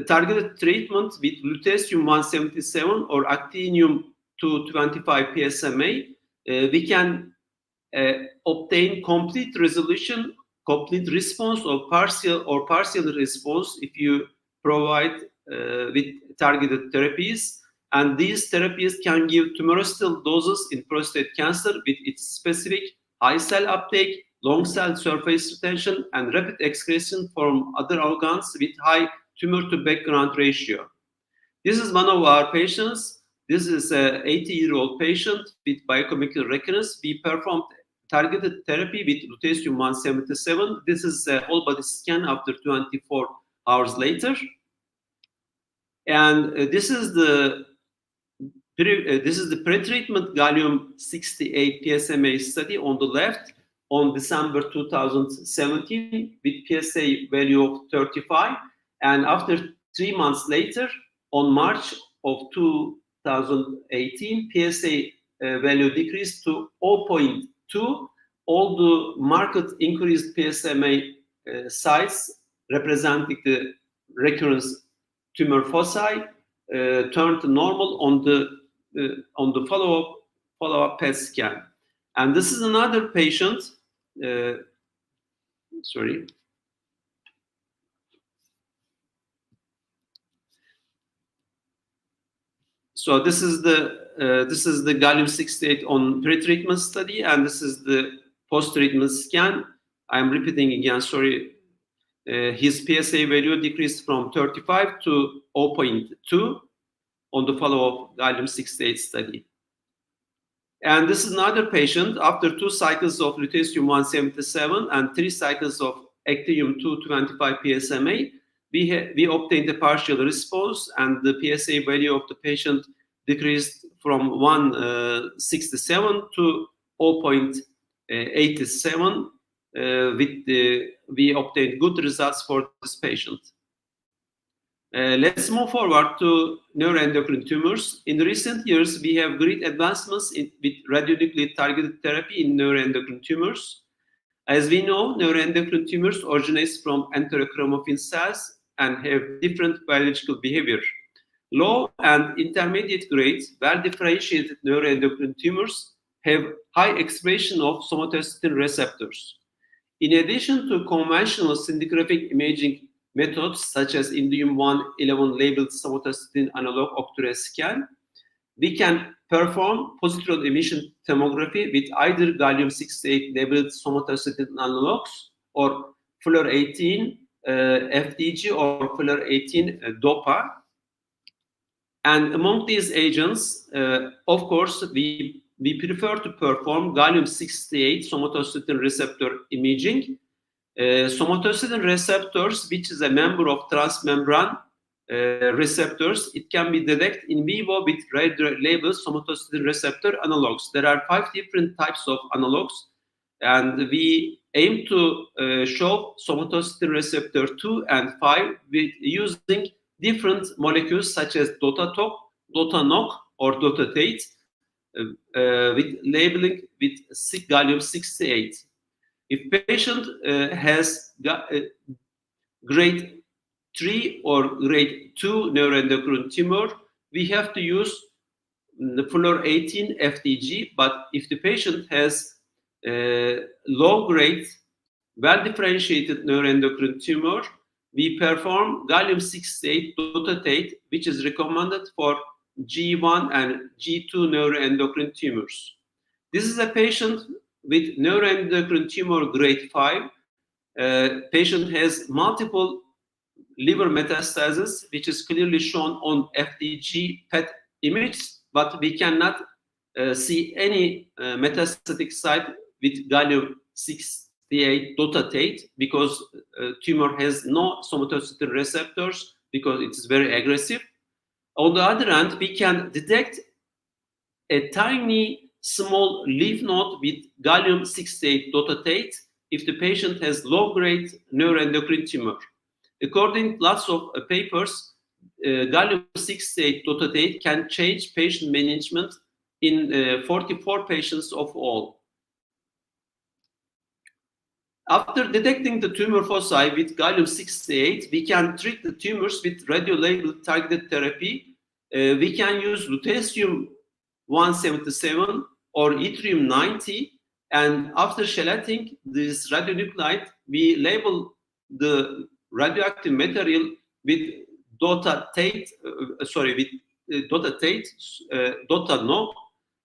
D: targeted treatment with lutetium-177 or actinium-225 PSMA, we can obtain complete resolution, complete response, or partial response if you provide with targeted therapies. And these therapies can give tumorostal doses in prostate cancer with its specific high cell uptake, long cell surface retention, and rapid excretion from other organs with high tumor to background ratio. This is one of our patients. This is an 80-year-old patient with biochemical recurrence. We performed targeted therapy with lutetium-177. This is a whole body scan after 24 hours later. And this is the pre-treatment gallium-68 PSMA study on the left on December 2017 with PSA value of 35. And after 3 months later, on March of 2018, PSA value decreased to 0.2. All the marked increased PSMA size representing the recurrence tumor foci turned normal on the follow-up PET scan. And this is another patient. Sorry. So this is the gallium-68 on pre-treatment study, and this is the post-treatment scan. I'm repeating again. Sorry. His PSA value decreased from 35 to 0.2 on the follow-up gallium-68 study. And this is another patient. After 2 cycles of lutetium-177 and 3 cycles of actinium-225 PSMA, we obtained a partial response, and the PSA value of the patient decreased from 167 to 0.87. We obtained good results for this patient. Let's move forward to neuroendocrine tumors. In recent years, we have great advancements with radionuclide targeted therapy in neuroendocrine tumors. As we know, neuroendocrine tumors originate from enterochromaffin cells and have different biological behavior. Low and intermediate grade, well-differentiated neuroendocrine tumors have high expression of somatostatin receptors. In addition to conventional scintigraphic imaging methods such as indium-111 labeled somatostatin analog Octures scan, we can perform positron emission tomography with either gallium-68 labeled somatostatin analogs or fluor-18 FDG or fluor-18 DOPA. And among these agents, of course, we prefer to perform gallium-68 somatostatin receptor imaging. Somatostatin receptors, which is a member of transmembrane receptors, it can be detected in vivo with radio-labeled somatostatin receptor analogs. There are 5 different types of analogs, and we aim to show somatostatin receptor 2 and 5 with using different molecules such as DOTA-TOC, DOTA-NOC, or DOTA-TATE, with labeling with gallium-68. If patient has grade 3 or grade 2 neuroendocrine tumor, we have to use the fluor-18 FDG. But if the patient has low grade, well-differentiated neuroendocrine tumor, we perform gallium-68 DOTA-TATE, which is recommended for G1 and G2 neuroendocrine tumors. This is a patient with neuroendocrine tumor grade 5. Patient has multiple liver metastasis, which is clearly shown on FDG PET image, but we cannot see any metastatic site with gallium-68 DOTA-TATE because tumor has no somatostatin receptors because it is very aggressive. On the other hand, we can detect a tiny small lymph node with gallium-68 dotatate if the patient has low-grade neuroendocrine tumor. According to lots of papers, gallium-68 dotatate can change patient management in 44 patients of all. After detecting the tumor foci with gallium-68, we can treat the tumors with radio-labeled targeted therapy. We can use lutetium-177 or yttrium-90, and after chelating this radionuclide, we label the radioactive material with dotatate, dotano,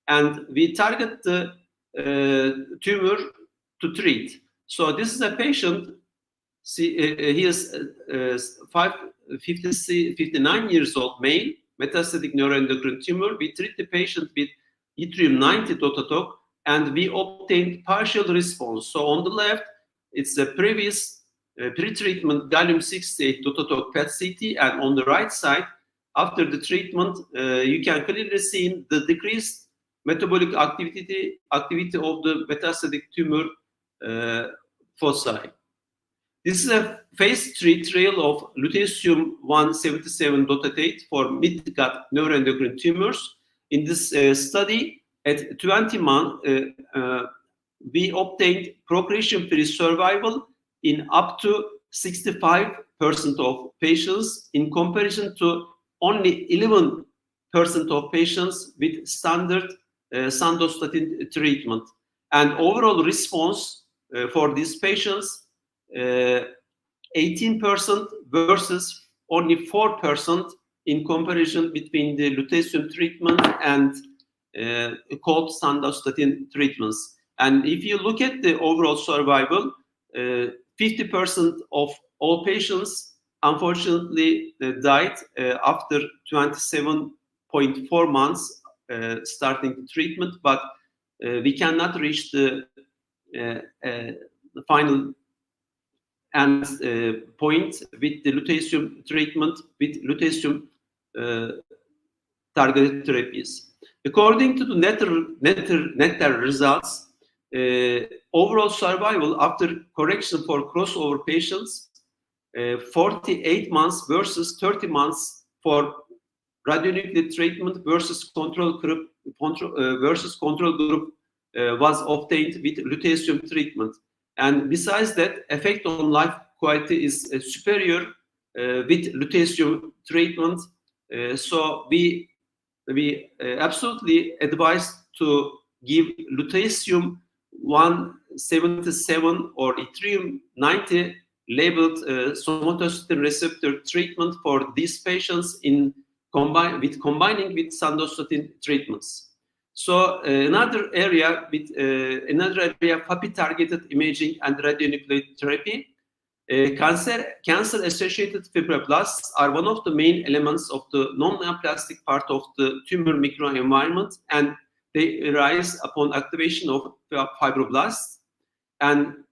D: and we target the tumor to treat. So this is a patient. See, he is 59 years old, male, metastatic neuroendocrine tumor. We treat the patient with yttrium-90 dotatok, and we obtained partial response. So on the left, it's a previous pre-treatment gallium-68 dotatok PET-CT, and on the right side, after the treatment, you can clearly see the decreased metabolic activity of the metastatic tumor foci. This is a phase 3 trial of lutetium-177 dotatate for mid-gut neuroendocrine tumors. In this study, at 20 months, we obtained progression-free survival in up to 65% of patients, in comparison to only 11% of patients with standard sandostatin treatment. And overall response for these patients, 18% versus only 4% in comparison between the lutetium treatment and cold sandostatin treatments. And if you look at the overall survival, 50% of all patients unfortunately died after 27.4 months starting the treatment, but we cannot reach the final end point with the lutetium treatment, with lutetium targeted therapies. According to the NETTER results, overall survival after correction for crossover patients, 48 months versus 30 months for radionuclide treatment versus control group was obtained with lutetium treatment. And besides that, effect on life quality is superior with lutetium treatment. So we absolutely advise to give lutetium-177 or yttrium-90 labeled somatostatin receptor treatment for these patients in combining with sandostatin treatments. So another area PAPI targeted imaging and radionuclide therapy. Cancer-associated fibroblasts are one of the main elements of the non-neoplastic part of the tumor microenvironment, and they arise upon activation of fibroblasts. And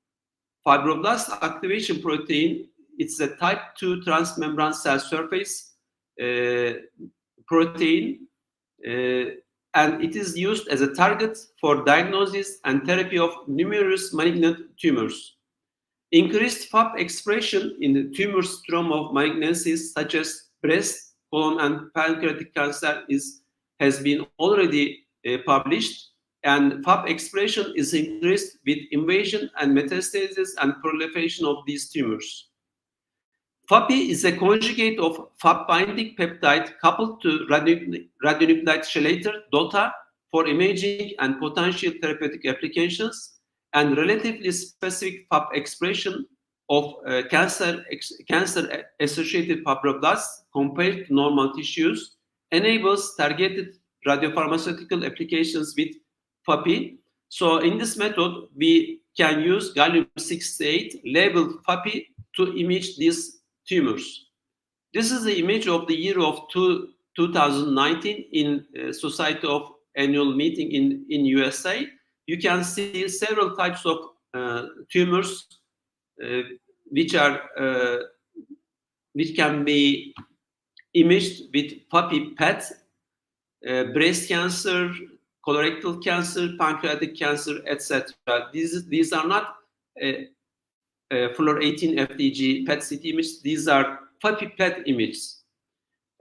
D: fibroblast activation protein, it's a type 2 transmembrane cell surface protein, and it is used as a target for diagnosis and therapy of numerous malignant tumors. Increased FAP expression in the tumor stroma of malignancies such as breast, colon, and pancreatic cancer has been already published, and FAP expression is increased with invasion and metastasis and proliferation of these tumors. FAPI is a conjugate of FAP binding peptide coupled to radionuclide chelator DOTA for imaging and potential therapeutic applications, and relatively specific FAP expression of cancer-associated fibroblasts compared to normal tissues enables targeted radiopharmaceutical applications with FAPI. So in this method, we can use gallium-68 labeled FAPI to image these tumors. This is the image of the year of 2019 in Society of Annual Meeting in USA. You can see several types of tumors which can be imaged with FAPI PET, breast cancer, colorectal cancer, pancreatic cancer, etc. These are not fluor-18 FDG PET-CT images. These are FAPI PET images.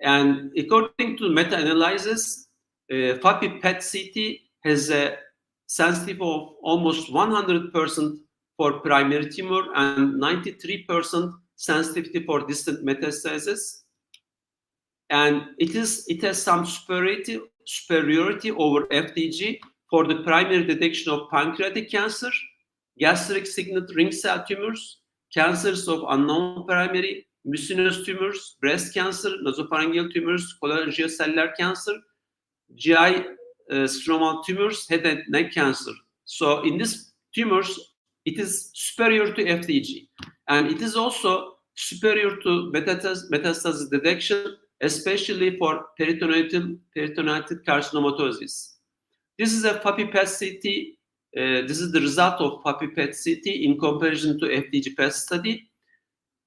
D: And according to meta-analysis, FAPI PET-CT has a sensitivity of almost 100% for primary tumor and 93% sensitivity for distant metastasis. And it has some superiority over FDG for the primary detection of pancreatic cancer, gastric signet ring cell tumors, cancers of unknown primary, mucinous tumors, breast cancer, nasopharyngeal tumors, cholangiocellular cancer, GI stromal tumors, head and neck cancer. So in these tumors, it is superior to FDG. And it is also superior to metastasis detection, especially for peritoneal carcinomatosis. This is a FAPI PET-CT. This is the result of FAPI PET-CT in comparison to FDG PET study.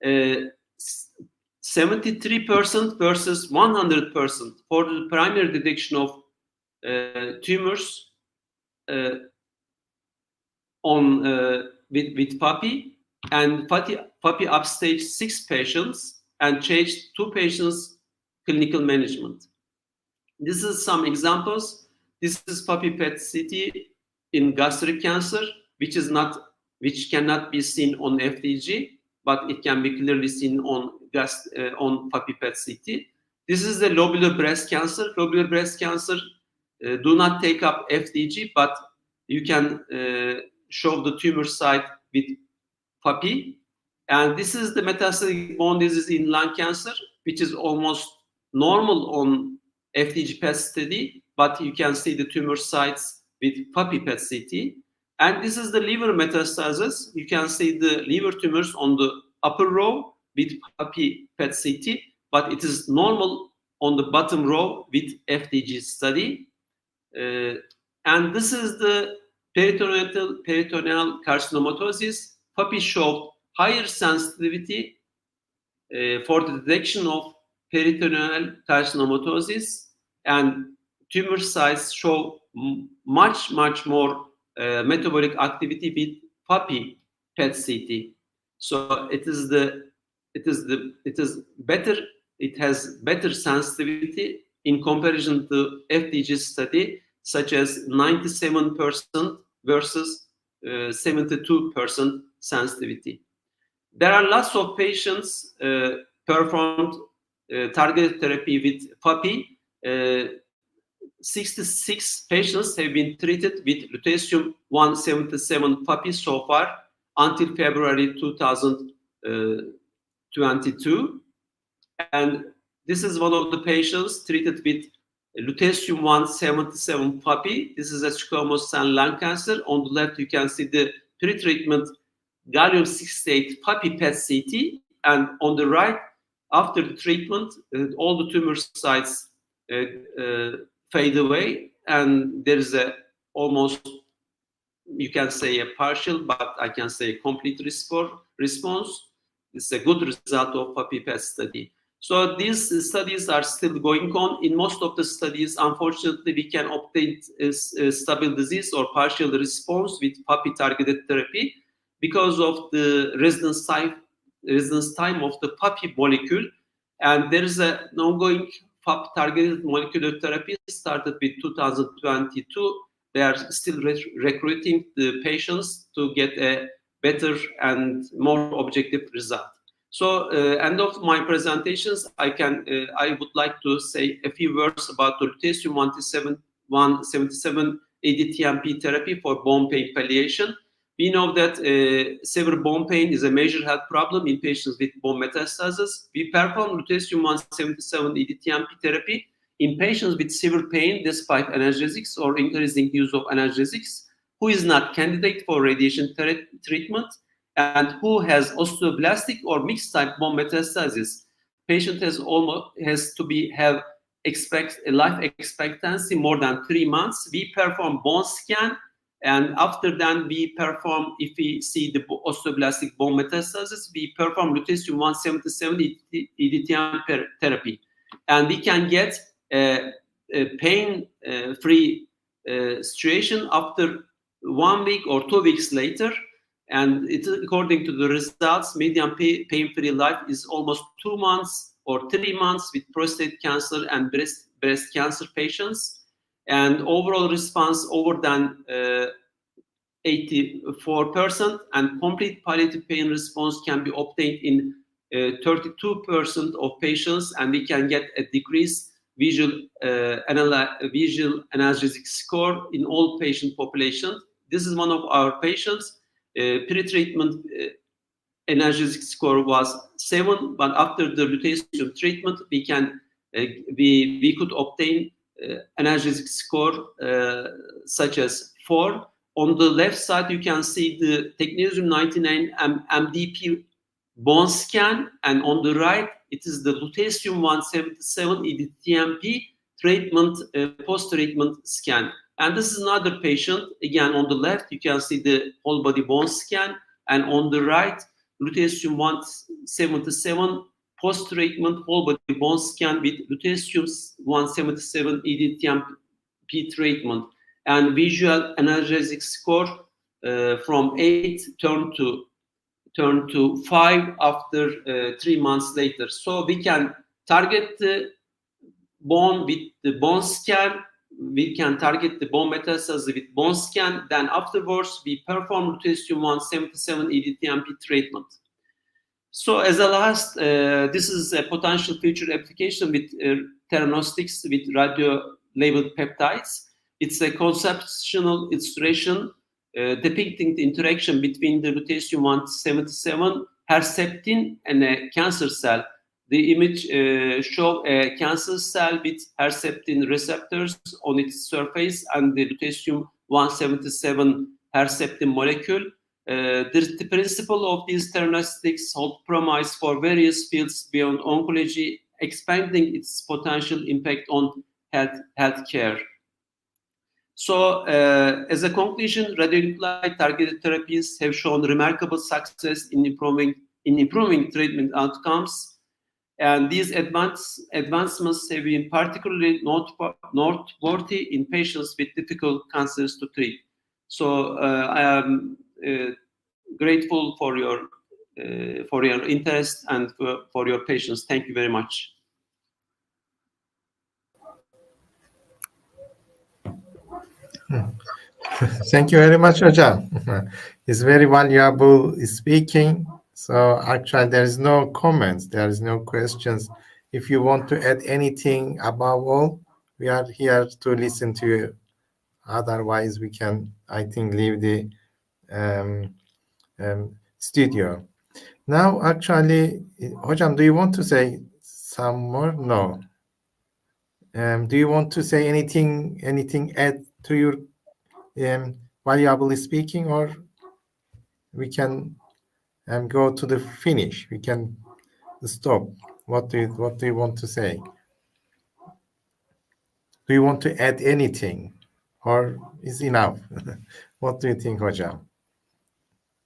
D: 73% versus 100% for the primary detection of tumors with FAPI, and FAPI upstage 6 patients and changed 2 patients clinical management. This is some examples. This is FAPI PET-CT in gastric cancer, which cannot be seen on FDG, but it can be clearly seen on FAPI PET-CT. This is the lobular breast cancer. Lobular breast cancer do not take up FDG, but you can show the tumor site with FAPI. And this is the metastatic bone disease in lung cancer, which is almost normal on FDG PET study, but you can see the tumor sites with FAPI PET-CT. And this is the liver metastasis. You can see the liver tumors on the upper row with FAPI PET-CT, but it is normal on the bottom row with FDG study. And this is the peritoneal carcinomatosis. FAPI showed higher sensitivity for the detection of peritoneal carcinomatosis, and tumor size show much more metabolic activity with FAPI PET-CT. So it has better sensitivity in comparison to FDG study, such as 97% versus 72% sensitivity. There are lots of patients performed targeted therapy with FAPI. 66 patients have been treated with lutetium-177 FAPI so far until February 2022. And this is one of the patients treated with lutetium-177 FAPI. This is a squamous cell lung cancer. On the left, you can see the pre-treatment gallium-68 FAPI PET-CT. And on the right, after the treatment, all the tumor sites fade away, and there is almost, you can say a partial, but I can say a complete response. It's a good result of FAPI PET study. So these studies are still going on. In most of the studies, unfortunately, we can obtain a stable disease or partial response with FAPI targeted therapy because of the residence time of the FAPI molecule. And there is an ongoing FAP targeted molecular therapy started with 2022. They are still recruiting the patients to get a better and more objective result. So, end of my presentations, I would like to say a few words about the lutetium-177 ADTMP therapy for bone pain palliation. We know that severe bone pain is a major health problem in patients with bone metastasis. We perform lutetium-177 ADTMP therapy in patients with severe pain despite analgesics or increasing use of analgesics, who is not candidate for radiation treatment, and who has osteoblastic or mixed type bone metastasis. Patient has to have a life expectancy more than 3 months. We perform bone scan, and after that we perform, if we see the osteoblastic bone metastasis, we perform lutetium-177 EDTM therapy, and we can get a pain-free situation after 1 week or 2 weeks later. And it, according to the results, median pain-free life is almost 2 months or 3 months with prostate cancer and breast cancer patients. And overall response over than 84%, and complete palliative pain response can be obtained in 32% of patients, and we can get a decreased visual analgesic score in all patient population. This is one of our patients. Pre-treatment analgesic score was 7, but after the lutetium treatment, we could obtain analgesic score such as 4. On the left side, you can see the technetium-99 MDP bone scan, and on the right, it is the lutetium-177 EDTMP treatment post-treatment scan. And this is another patient. Again, on the left, you can see the whole body bone scan, and on the right, lutetium-177 post-treatment whole body bone scan with lutetium-177 EDTMP treatment, and visual analgesic score from 8 turned to 5 after 3 months later. So we can target the bone with the bone scan. We can target the bone metastasis with bone scan. Then afterwards, we perform lutetium-177 EDTMP treatment. So as a last, this is a potential future application with theranostics with radio-labeled peptides. It's a conceptual illustration depicting the interaction between the lutetium-177 Herceptin and a cancer cell. The image shows a cancer cell with Herceptin receptors on its surface and the lutetium-177 Herceptin molecule. The principle of these theranostics hold promise for various fields beyond oncology, expanding its potential impact on healthcare. So, as a conclusion, radionuclide targeted therapies have shown remarkable success in improving treatment outcomes. And these advancements have been particularly noteworthy in patients with difficult cancers to treat. So I am grateful for your interest and for your patience. Thank you very much.
B: Thank you very much, Hocam. It's very valuable speaking. So actually, there is no comments, there is no questions. If you want to add anything above all, we are here to listen to you. Otherwise, we can, I think, leave the studio. Now, actually, Hocam, do you want to say some more? No. Do you want to say anything add to your valuable speaking, or we can go to the finish? We can stop. What do you want to say? Do you want to add anything, or is enough? What do you think, Hocam?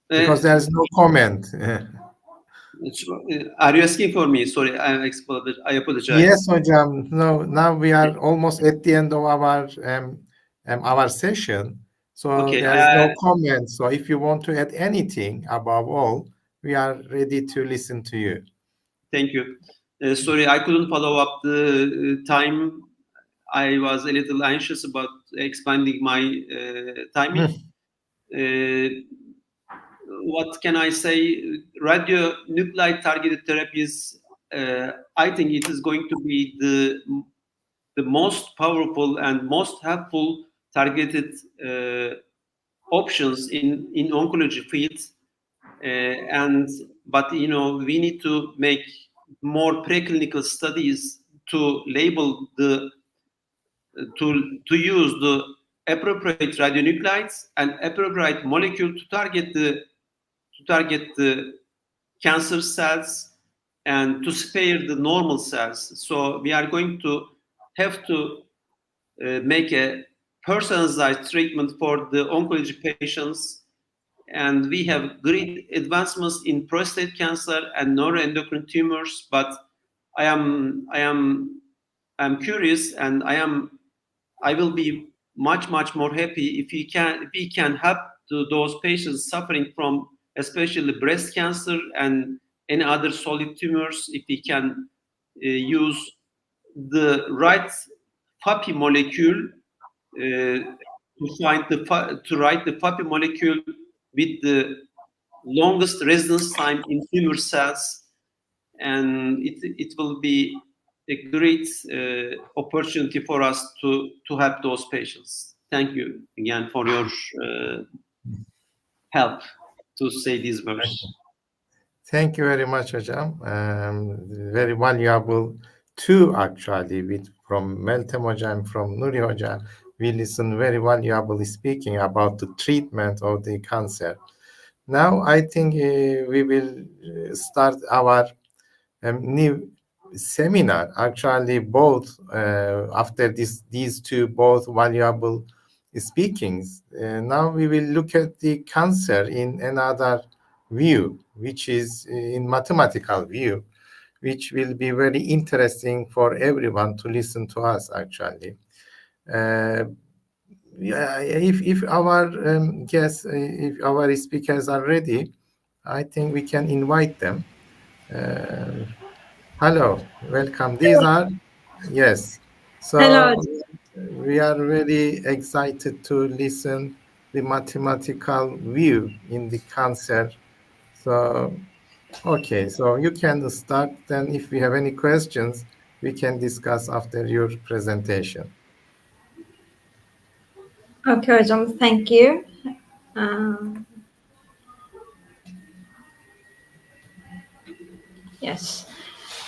B: Because there is no comment.
D: Are you asking for me? Sorry, I apologize.
B: Yes, Hocam. No, now we are almost at the end of our session. So
D: okay,
B: there is no comment. So if you want to add anything above all, we are ready to listen to you.
D: Thank you. Sorry, I couldn't follow up the time. I was a little anxious about expanding my timing. What can I say? Radionuclide targeted therapies, I think it is going to be the most powerful and most helpful targeted options in oncology fields. But you know, we need to make more preclinical studies to label to use the appropriate radionuclides and appropriate molecule to target the cancer cells and to spare the normal cells. So we are going to have to make a personalized treatment for the oncology patients, and we have great advancements in prostate cancer and neuroendocrine tumors. But I am curious, and I will be much more happy if we can help those patients suffering from especially breast cancer and any other solid tumors, if we can use the right FAPI molecule to write the FAPI molecule with the longest residence time in tumor cells, and it will be a great opportunity for us to help those patients. Thank you again for your help to say these words.
B: Thank you very much, Hocam. Very valuable too, actually, from MELTEM Hocam, from NURI Hocam. We listen very valuable speaking about the treatment of the cancer. Now, I think we will start our new seminar. Actually, both after these two both valuable speakings. Now we will look at the cancer in another view, which is in mathematical view, which will be very interesting for everyone to listen to us. Actually, if our guests, if our speakers are ready, I think we can invite them. Hello, welcome. These are, yes. So
E: Hello.
B: we are very excited to listen the mathematical view in the cancer. So, okay, so you can start. Then if we have any questions, we can discuss after your presentation.
E: Okay, Hocam, thank you. Yes.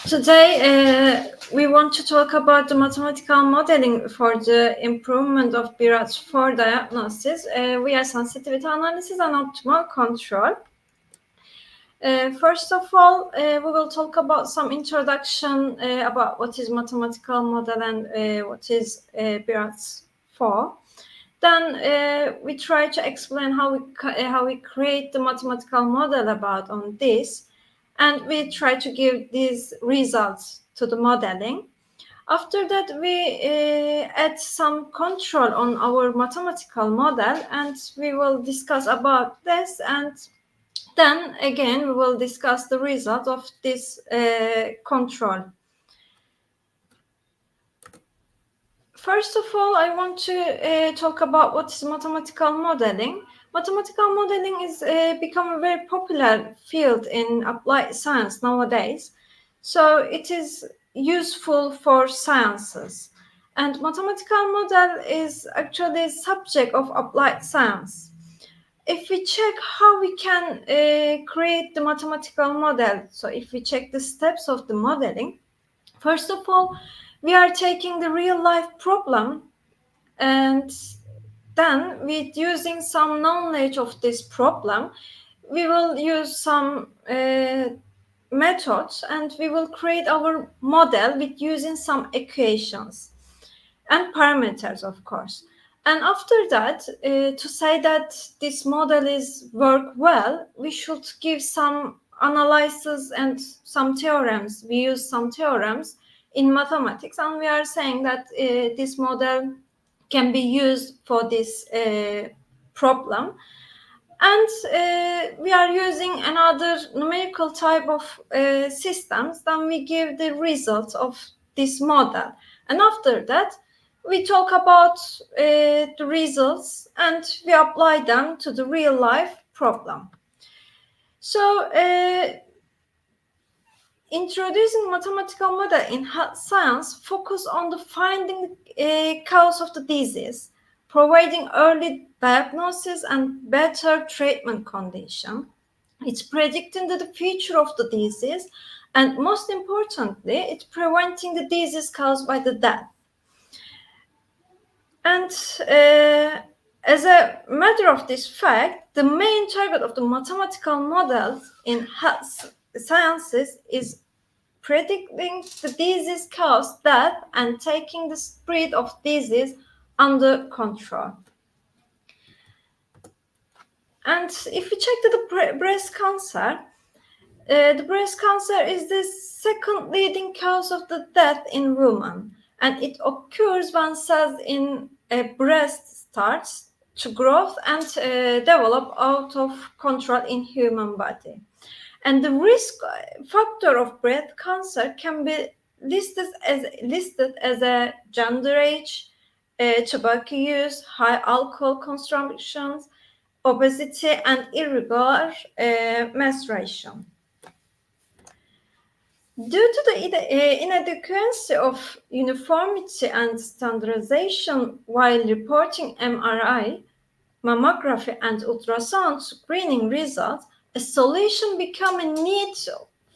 E: Today, we want to talk about the mathematical modeling for the improvement of BI-RADS for diagnosis via sensitivity analysis and optimal control. First of all, we will talk about some introduction about what is mathematical model and what is BI-RADS 4. Then we try to explain how we create the mathematical model about on this, and we try to give these results to the modeling. After that, we add some control on our mathematical model, and we will discuss about this, and then again we will discuss the result of this control. First of all, I want to talk about what is mathematical modeling. Mathematical modeling is become a very popular field in applied science nowadays. So it is useful for sciences. And mathematical model is actually a subject of applied science. If we check how we can create the mathematical model, so if we check the steps of the modeling, first of all, we are taking the real life problem, and then with using some knowledge of this problem, we will use some methods, and we will create our model with using some equations and parameters, of course. And after that, to say that this model is work well, we should give some analysis and some theorems. We use some theorems in mathematics, and we are saying that this model can be used for this problem. And we are using another numerical type of systems. Then we give the results of this model. And after that, we talk about the results and we apply them to the real life problem. So introducing mathematical model in health science focus on the finding cause of the disease, providing early diagnosis and better treatment condition. It's predicting the future of the disease, and most importantly, it's preventing the disease caused by the death. And as a matter of this fact, the main target of the mathematical models in health sciences is predicting the disease cause death and taking the spread of disease under control. And if we check the breast cancer, the breast cancer is the second leading cause of the death in women, and it occurs when cells in a breast starts to grow and develop out of control in human body. And the risk factor of breast cancer can be listed as a gender, age, tobacco use, high alcohol consumption, obesity, and irregular menstruation. Due to the inadequacy of uniformity and standardization while reporting MRI, mammography, and ultrasound screening results, a solution became a need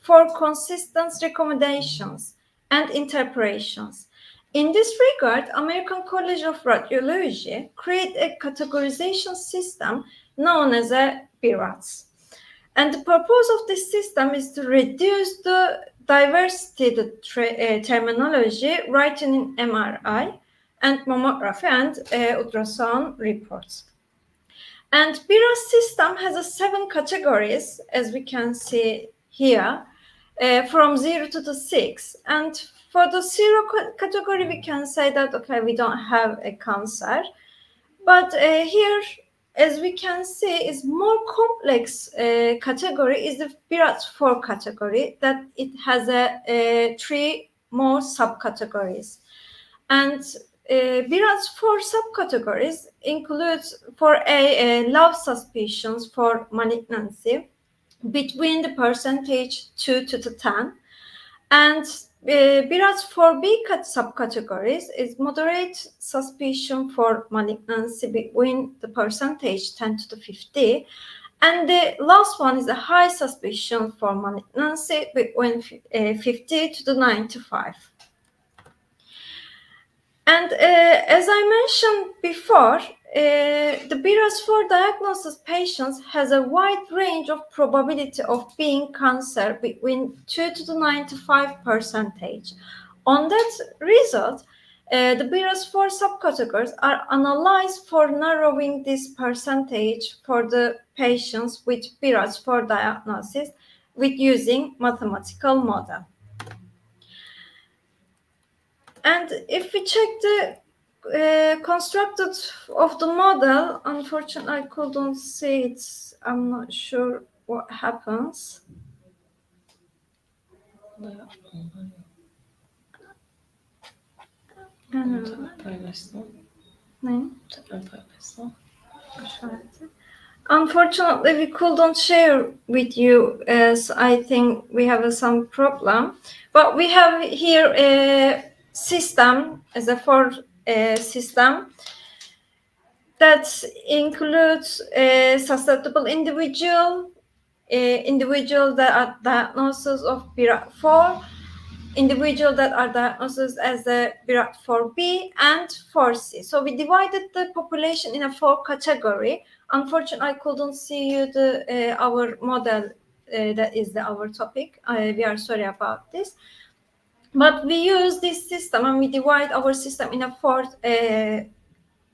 E: for consistent recommendations and interpretations. In this regard, American College of Radiology created a categorization system known as a BI-RADS. And the purpose of this system is to reduce the diversity, the terminology written in MRI and mammography and ultrasound reports. And BI-RADS system has 7 categories, as we can see here, from 0 to the 6. And for the 0 category, we can say that, okay, we don't have a cancer. But here, as we can see, is more complex category is the BI-RADS 4 category, that it has 3 more subcategories. And BI-RADS 4 subcategories includes for low suspicions for malignancy between the percentage 2 to the 10, and BI-RADS 4B subcategories is moderate suspicion for malignancy between the percentage 10 to the 50, and the last one is a high suspicion for malignancy between 50 to the 95. And as I mentioned before, the BI-RADS 4 diagnosis patients has a wide range of probability of being cancer between 2 to the 95%. On that result, the BI-RADS 4 subcategories are analyzed for narrowing this percentage for the patients with BI-RADS 4 diagnosis with using mathematical model. And if we check the constructed of the model, unfortunately I couldn't see it. I'm not sure what happens. Unfortunately, we couldn't share with you, as I think we have some problem. But we have here a system as a system that includes a susceptible individual that are diagnosis of BI-RADS 4, individual that are diagnosed as a BI-RADS 4B and 4C. So we divided the population in a 4 category. Unfortunately, I couldn't see you our model that is our topic. We are sorry about this. But we use this system and we divide our system in 4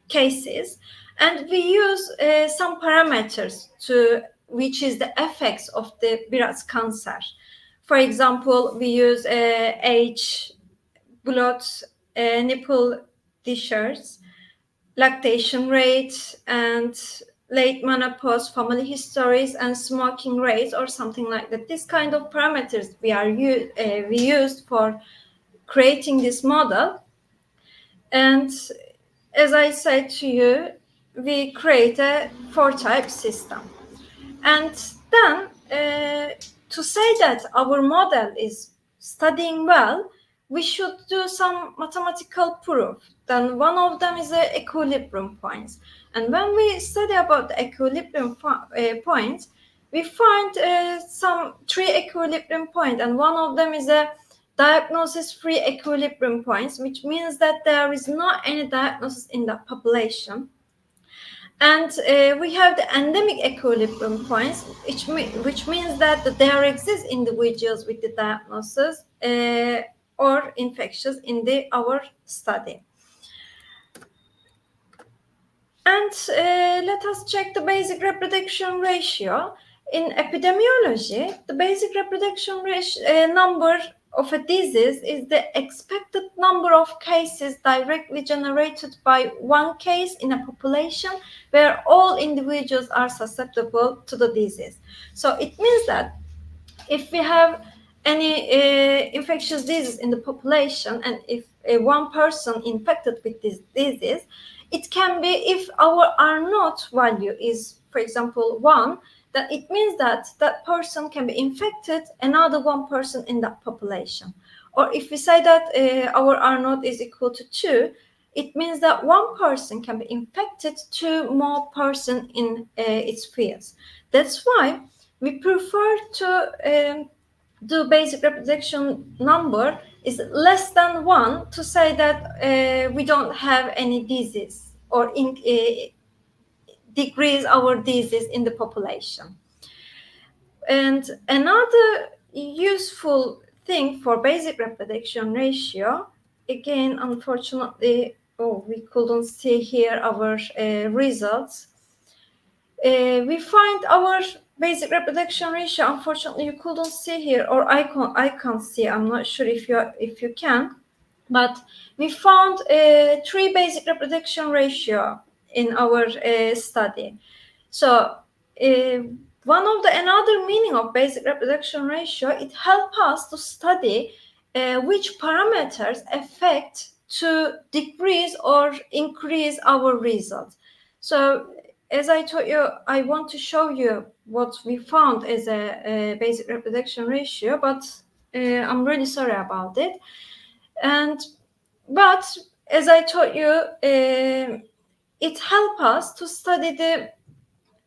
E: cases, and we use some parameters which is the effects of the BI-RADS cancer. For example, we use age, blood, nipple discharge, lactation rate, and late menopause, family histories, and smoking rates, or something like that. This kind of parameters we used for creating this model. And as I said to you, we create a 4-type system. And then to say that our model is studying well, we should do some mathematical proof. Then one of them is the equilibrium points. And when we study about the equilibrium points, we find some 3 equilibrium points, and one of them is a diagnosis-free equilibrium points, which means that there is not any diagnosis in the population. And we have the endemic equilibrium points, which means that there exist individuals with the diagnosis or infections in our study. And let us check the basic reproduction ratio. In epidemiology, the basic reproduction ratio number of a disease is the expected number of cases directly generated by one case in a population where all individuals are susceptible to the disease. So it means that if we have any infectious disease in the population, and if one person infected with this disease, it can be, if our R0 value is, for example, 1, that it means that that person can be infected another one person in that population. Or if we say that our R0 is equal to 2, it means that one person can be infected 2 more person in its fields. That's why we prefer to do basic reproduction number is less than 1 to say that we don't have any disease or decrease our disease in the population. And another useful thing for basic reproduction ratio, again, unfortunately, we couldn't see here our results. We find our basic reproduction ratio, unfortunately you couldn't see here, or I can't see, I'm not sure if you can, but we found 3 basic reproduction ratio in our study. So another meaning of basic reproduction ratio, it helps us to study which parameters affect to decrease or increase our results. So as I told you, I want to show you what we found as a basic reproduction ratio, but I'm really sorry about it. But as I told you, it helps us to study the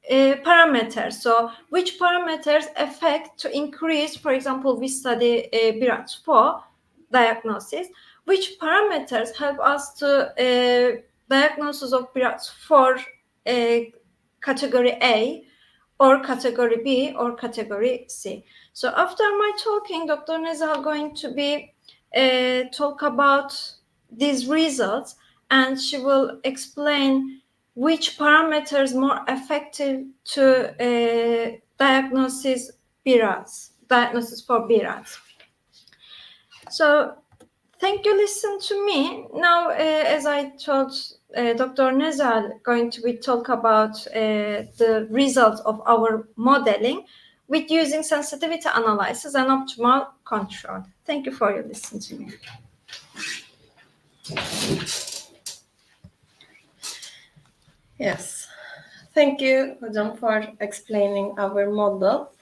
E: parameters. So which parameters affect to increase, for example, we study BI-RADS 4 diagnosis, which parameters help us to diagnosis of BI-RADS 4 category A or category B or category C. So after my talking, Dr. NEZIHAL going to be talk about these results, and she will explain which parameters more effective to diagnosis for BI-RADS. So thank you, listen to me. Now, as I told Dr. NEZIHAL going to be talk about the results of our modeling with using sensitivity analysis and optimal control. Thank you for your listening to me.
F: Yes, thank you, Hocam, for explaining our model.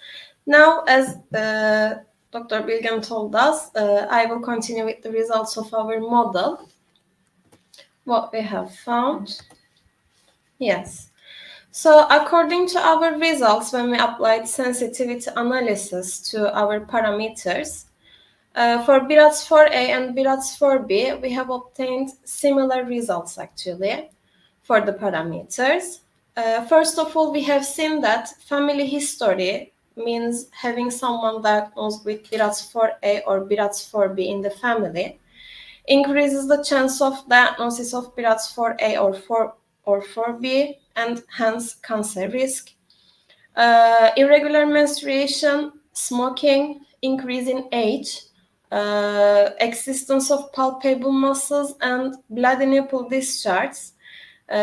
F: Now, as Dr. BILGEN told us, I will continue with the results of our model. What we have found. Yes. So according to our results, when we applied sensitivity analysis to our parameters, for BI-RADS 4A and BI-RADS 4B, we have obtained similar results actually for the parameters. First of all, we have seen that family history means having someone diagnosed with BI-RADS 4A or BI-RADS 4B in the family increases the chance of diagnosis of BI-RADS 4A or 4B, and hence cancer risk. Irregular menstruation, smoking, increase in age, existence of palpable muscles, and bloody nipple discharge.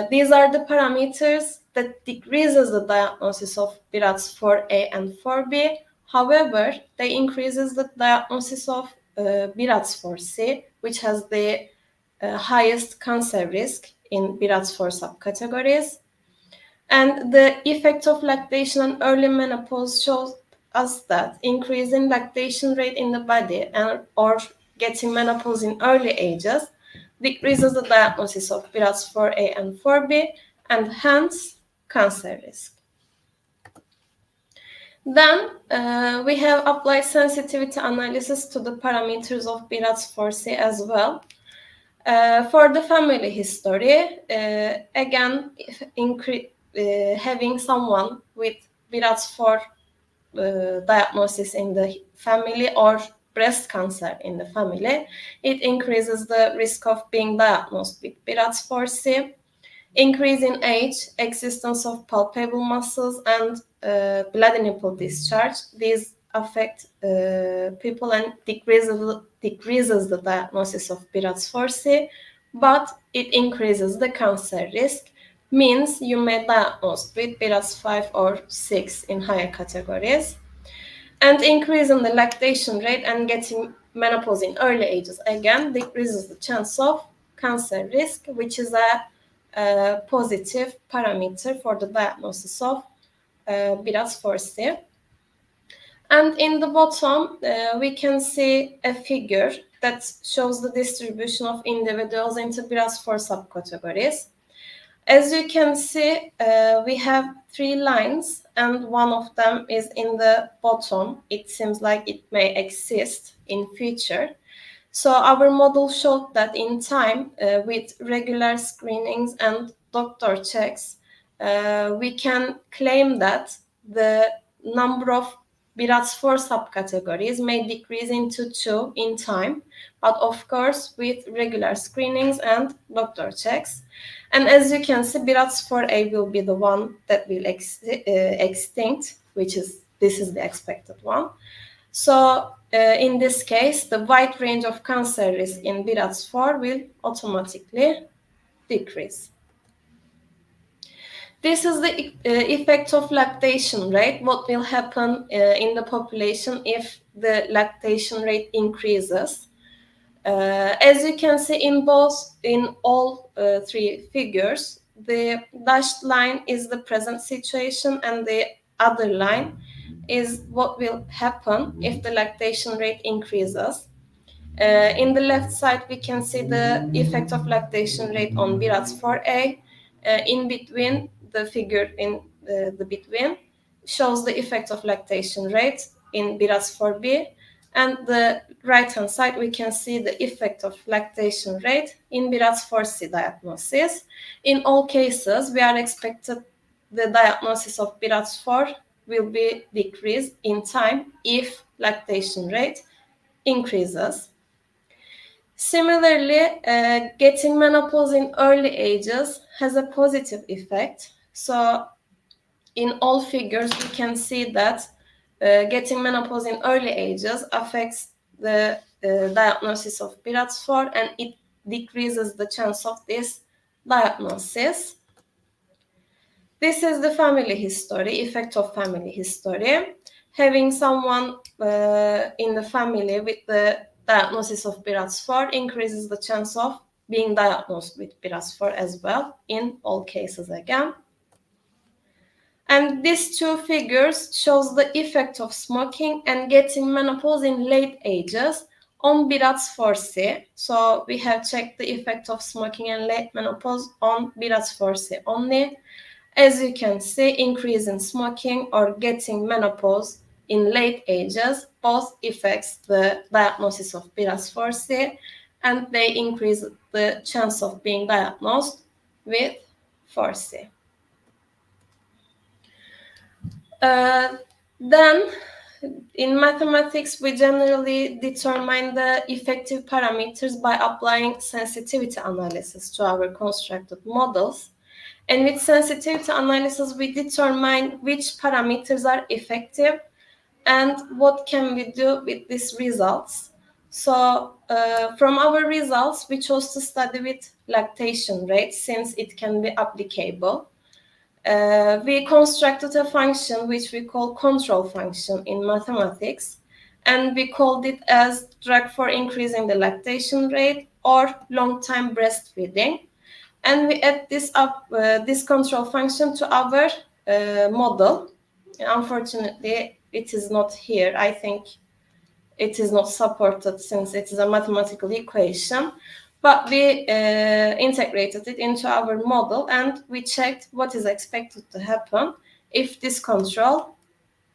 F: These are the parameters that decreases the diagnosis of BI-RADS 4A and 4B. However, they increases the diagnosis of BI-RADS 4C, which has the highest cancer risk in BI-RADS 4 subcategories. And the effect of lactation and early menopause shows us that increase in lactation rate in the body or getting menopause in early ages decreases the diagnosis of BI-RADS 4A and 4B, and hence cancer risk. Then we have applied sensitivity analysis to the parameters of BI-RADS 4C as well. For the family history, again, having someone with BI-RADS 4 diagnosis in the family or breast cancer in the family, it increases the risk of being diagnosed with BI-RADS 4C. Increase in age, existence of palpable muscles, and bloody nipple discharge. These affect people and decreases the diagnosis of BI-RADS 4C, but it increases the cancer risk. Means you may diagnose with BI-RADS 5 or 6 in higher categories. And increase in the lactation rate and getting menopause in early ages again decreases the chance of cancer risk, which is a positive parameter for the diagnosis of BI-RADS 4C. And in the bottom, we can see a figure that shows the distribution of individuals into BI-RADS 4 subcategories. As you can see, we have 3 lines, and one of them is in the bottom. It seems like it may exist in future. So our model showed that in time, with regular screenings and doctor checks, we can claim that the number of BI-RADS 4 subcategories may decrease into 2 in time, but of course with regular screenings and doctor checks. And as you can see, BI-RADS 4A will be the one that will extinct, this is the expected one. So in this case, the wide range of cancer risk in BI-RADS 4 will automatically decrease. This is the effect of lactation rate. What will happen in the population if the lactation rate increases? As you can see in all 3 figures, the dashed line is the present situation and the other line is what will happen if the lactation rate increases. In the left side, we can see the effect of lactation rate on BI-RADS 4A. In between, the figure in the between shows the effect of lactation rate in BI-RADS 4B. And the right-hand side, we can see the effect of lactation rate in BI-RADS 4C diagnosis. In all cases, we are expected the diagnosis of BI-RADS 4 will be decreased in time if lactation rate increases. Similarly, getting menopause in early ages has a positive effect. So in all figures, we can see that getting menopause in early ages affects the diagnosis of BI-RADS 4 and it decreases the chance of this diagnosis. This is the family history, effect of family history. Having someone in the family with the diagnosis of BI-RADS 4 increases the chance of being diagnosed with BI-RADS 4 as well in all cases again. And these 2 figures shows the effect of smoking and getting menopause in late ages on BI-RADS 4C. So we have checked the effect of smoking and late menopause on BI-RADS 4C only. As you can see, increase in smoking or getting menopause in late ages both affects the diagnosis of BI-RADS 4C and they increase the chance of being diagnosed with 4C. Then, in mathematics, we generally determine the effective parameters by applying sensitivity analysis to our constructed models. And with sensitivity analysis, we determine which parameters are effective and what can we do with these results. So from our results, we chose to study with lactation rate since it can be applicable. We constructed a function which we call control function in mathematics, and we called it as drug for increasing the lactation rate or long-time breastfeeding. And we add this control function to our model. Unfortunately, it is not here. I think it is not supported since it is a mathematical equation. But we integrated it into our model and we checked what is expected to happen if this control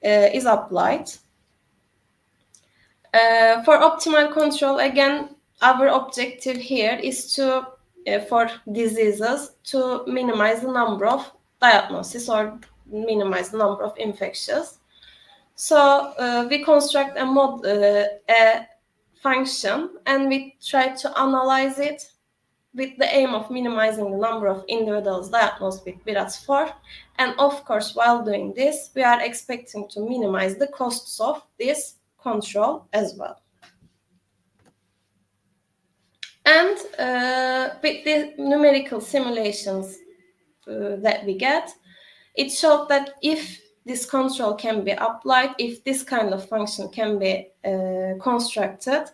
F: is applied. For optimal control, again, our objective here is to, for diseases, to minimize the number of diagnoses or minimize the number of infections. So we construct a function and we try to analyze it with the aim of minimizing the number of individuals diagnosed with BI-RADS4. And of course, while doing this, we are expecting to minimize the costs of this control as well. And with the numerical simulations that we get, it showed that if this control can be applied, if this kind of function can be constructed,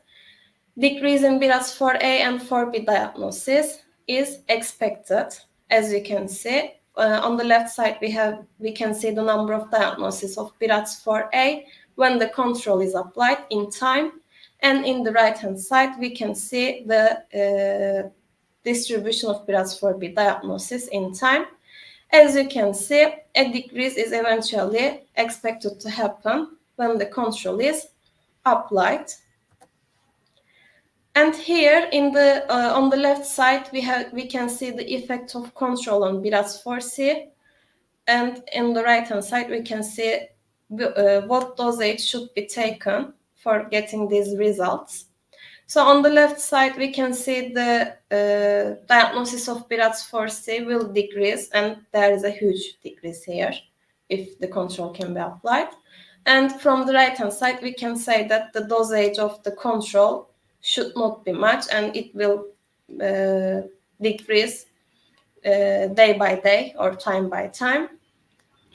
F: decrease in BI-RADS4A and 4B diagnosis is expected. As you can see, on the left side we can see the number of diagnoses of BI-RADS4A when the control is applied in time, and in the right hand side we can see the distribution of BI-RADS4B diagnosis in time. As you can see, a decrease is eventually expected to happen when the control is applied. And here in the on the left side we can see the effect of control on BI-RADS4C, and in the right hand side we can see what dosage should be taken for getting these results. So on the left side we can see the diagnosis of BI-RADS4C will decrease, and there is a huge decrease here if the control can be applied. And from the right hand side we can say that the dosage of the control should not be much, and it will decrease day by day or time by time.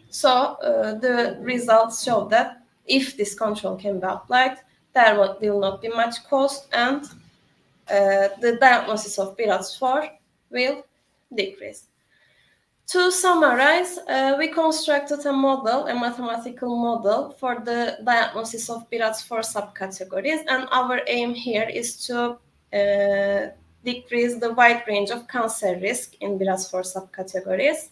F: So the results show that if this control can be applied, there will not be much cost, and the diagnosis of BI-RADS4 will decrease. To summarize, we constructed a model, a mathematical model for the diagnosis of BI-RADS4 subcategories, and our aim here is to decrease the wide range of cancer risk in BI-RADS4 subcategories.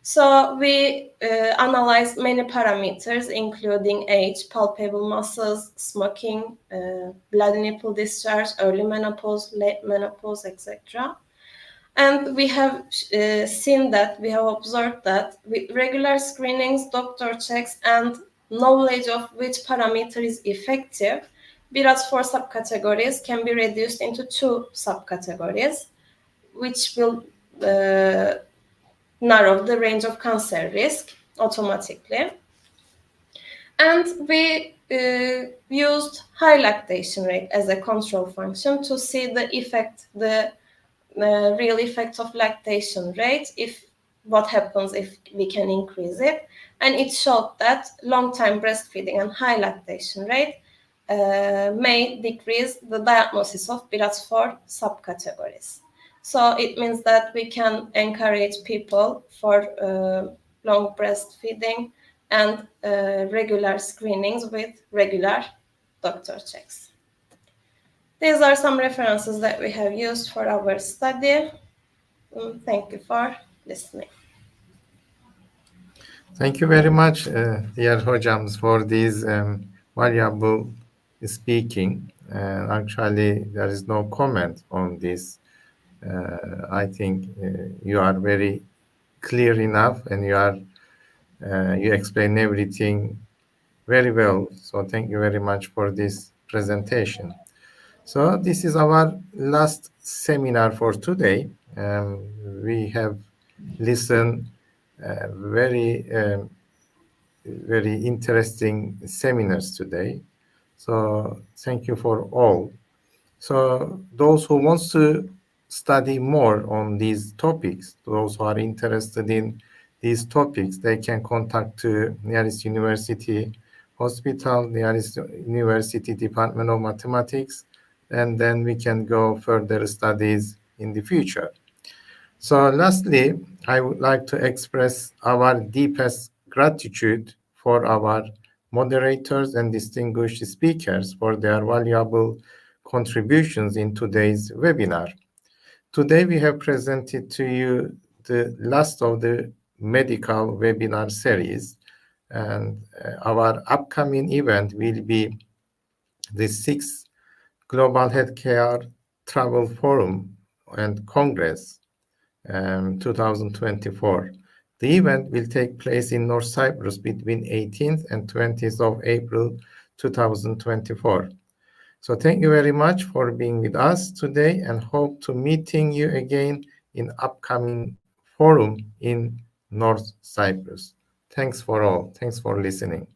F: So we analyzed many parameters, including age, palpable masses, smoking, bloody nipple discharge, early menopause, late menopause, etc. And we have seen that, we have observed that with regular screenings, doctor checks, and knowledge of which parameter is effective, BI-RADS4 subcategories can be reduced into 2 subcategories, which will narrow the range of cancer risk automatically. And we used high lactation rate as a control function to see the effect, the real effect of lactation rate, if what happens if we can increase it. And it showed that long-time breastfeeding and high lactation rate may decrease the diagnosis of BI-RADS4 subcategories. So it means that we can encourage people for long breastfeeding and regular screenings with regular doctor checks. These are some references that we have used for our study. Thank you for listening.
B: Thank you very much, dear Hojams, for this valuable speaking. Actually, there is no comment on this. I think you are very clear enough, and you explain everything very well. So thank you very much for this presentation. So this is our last seminar for today. We have listened very interesting seminars today. So thank you for all. So those who want to study more on these topics, those who are interested in these topics, they can contact to nearest university hospital, nearest university Department of Mathematics, and then we can go further studies in the future. So lastly, I would like to express our deepest gratitude for our moderators and distinguished speakers for their valuable contributions in today's webinar. Today we have presented to you the last of the medical webinar series, and our upcoming event will be the 6th Global Healthcare Travel Forum and Congress 2024. The event will take place in North Cyprus between 18th and 20th of April 2024. So thank you very much for being with us today and hope to meeting you again in upcoming forum in North Cyprus. Thanks for all. Thanks for listening.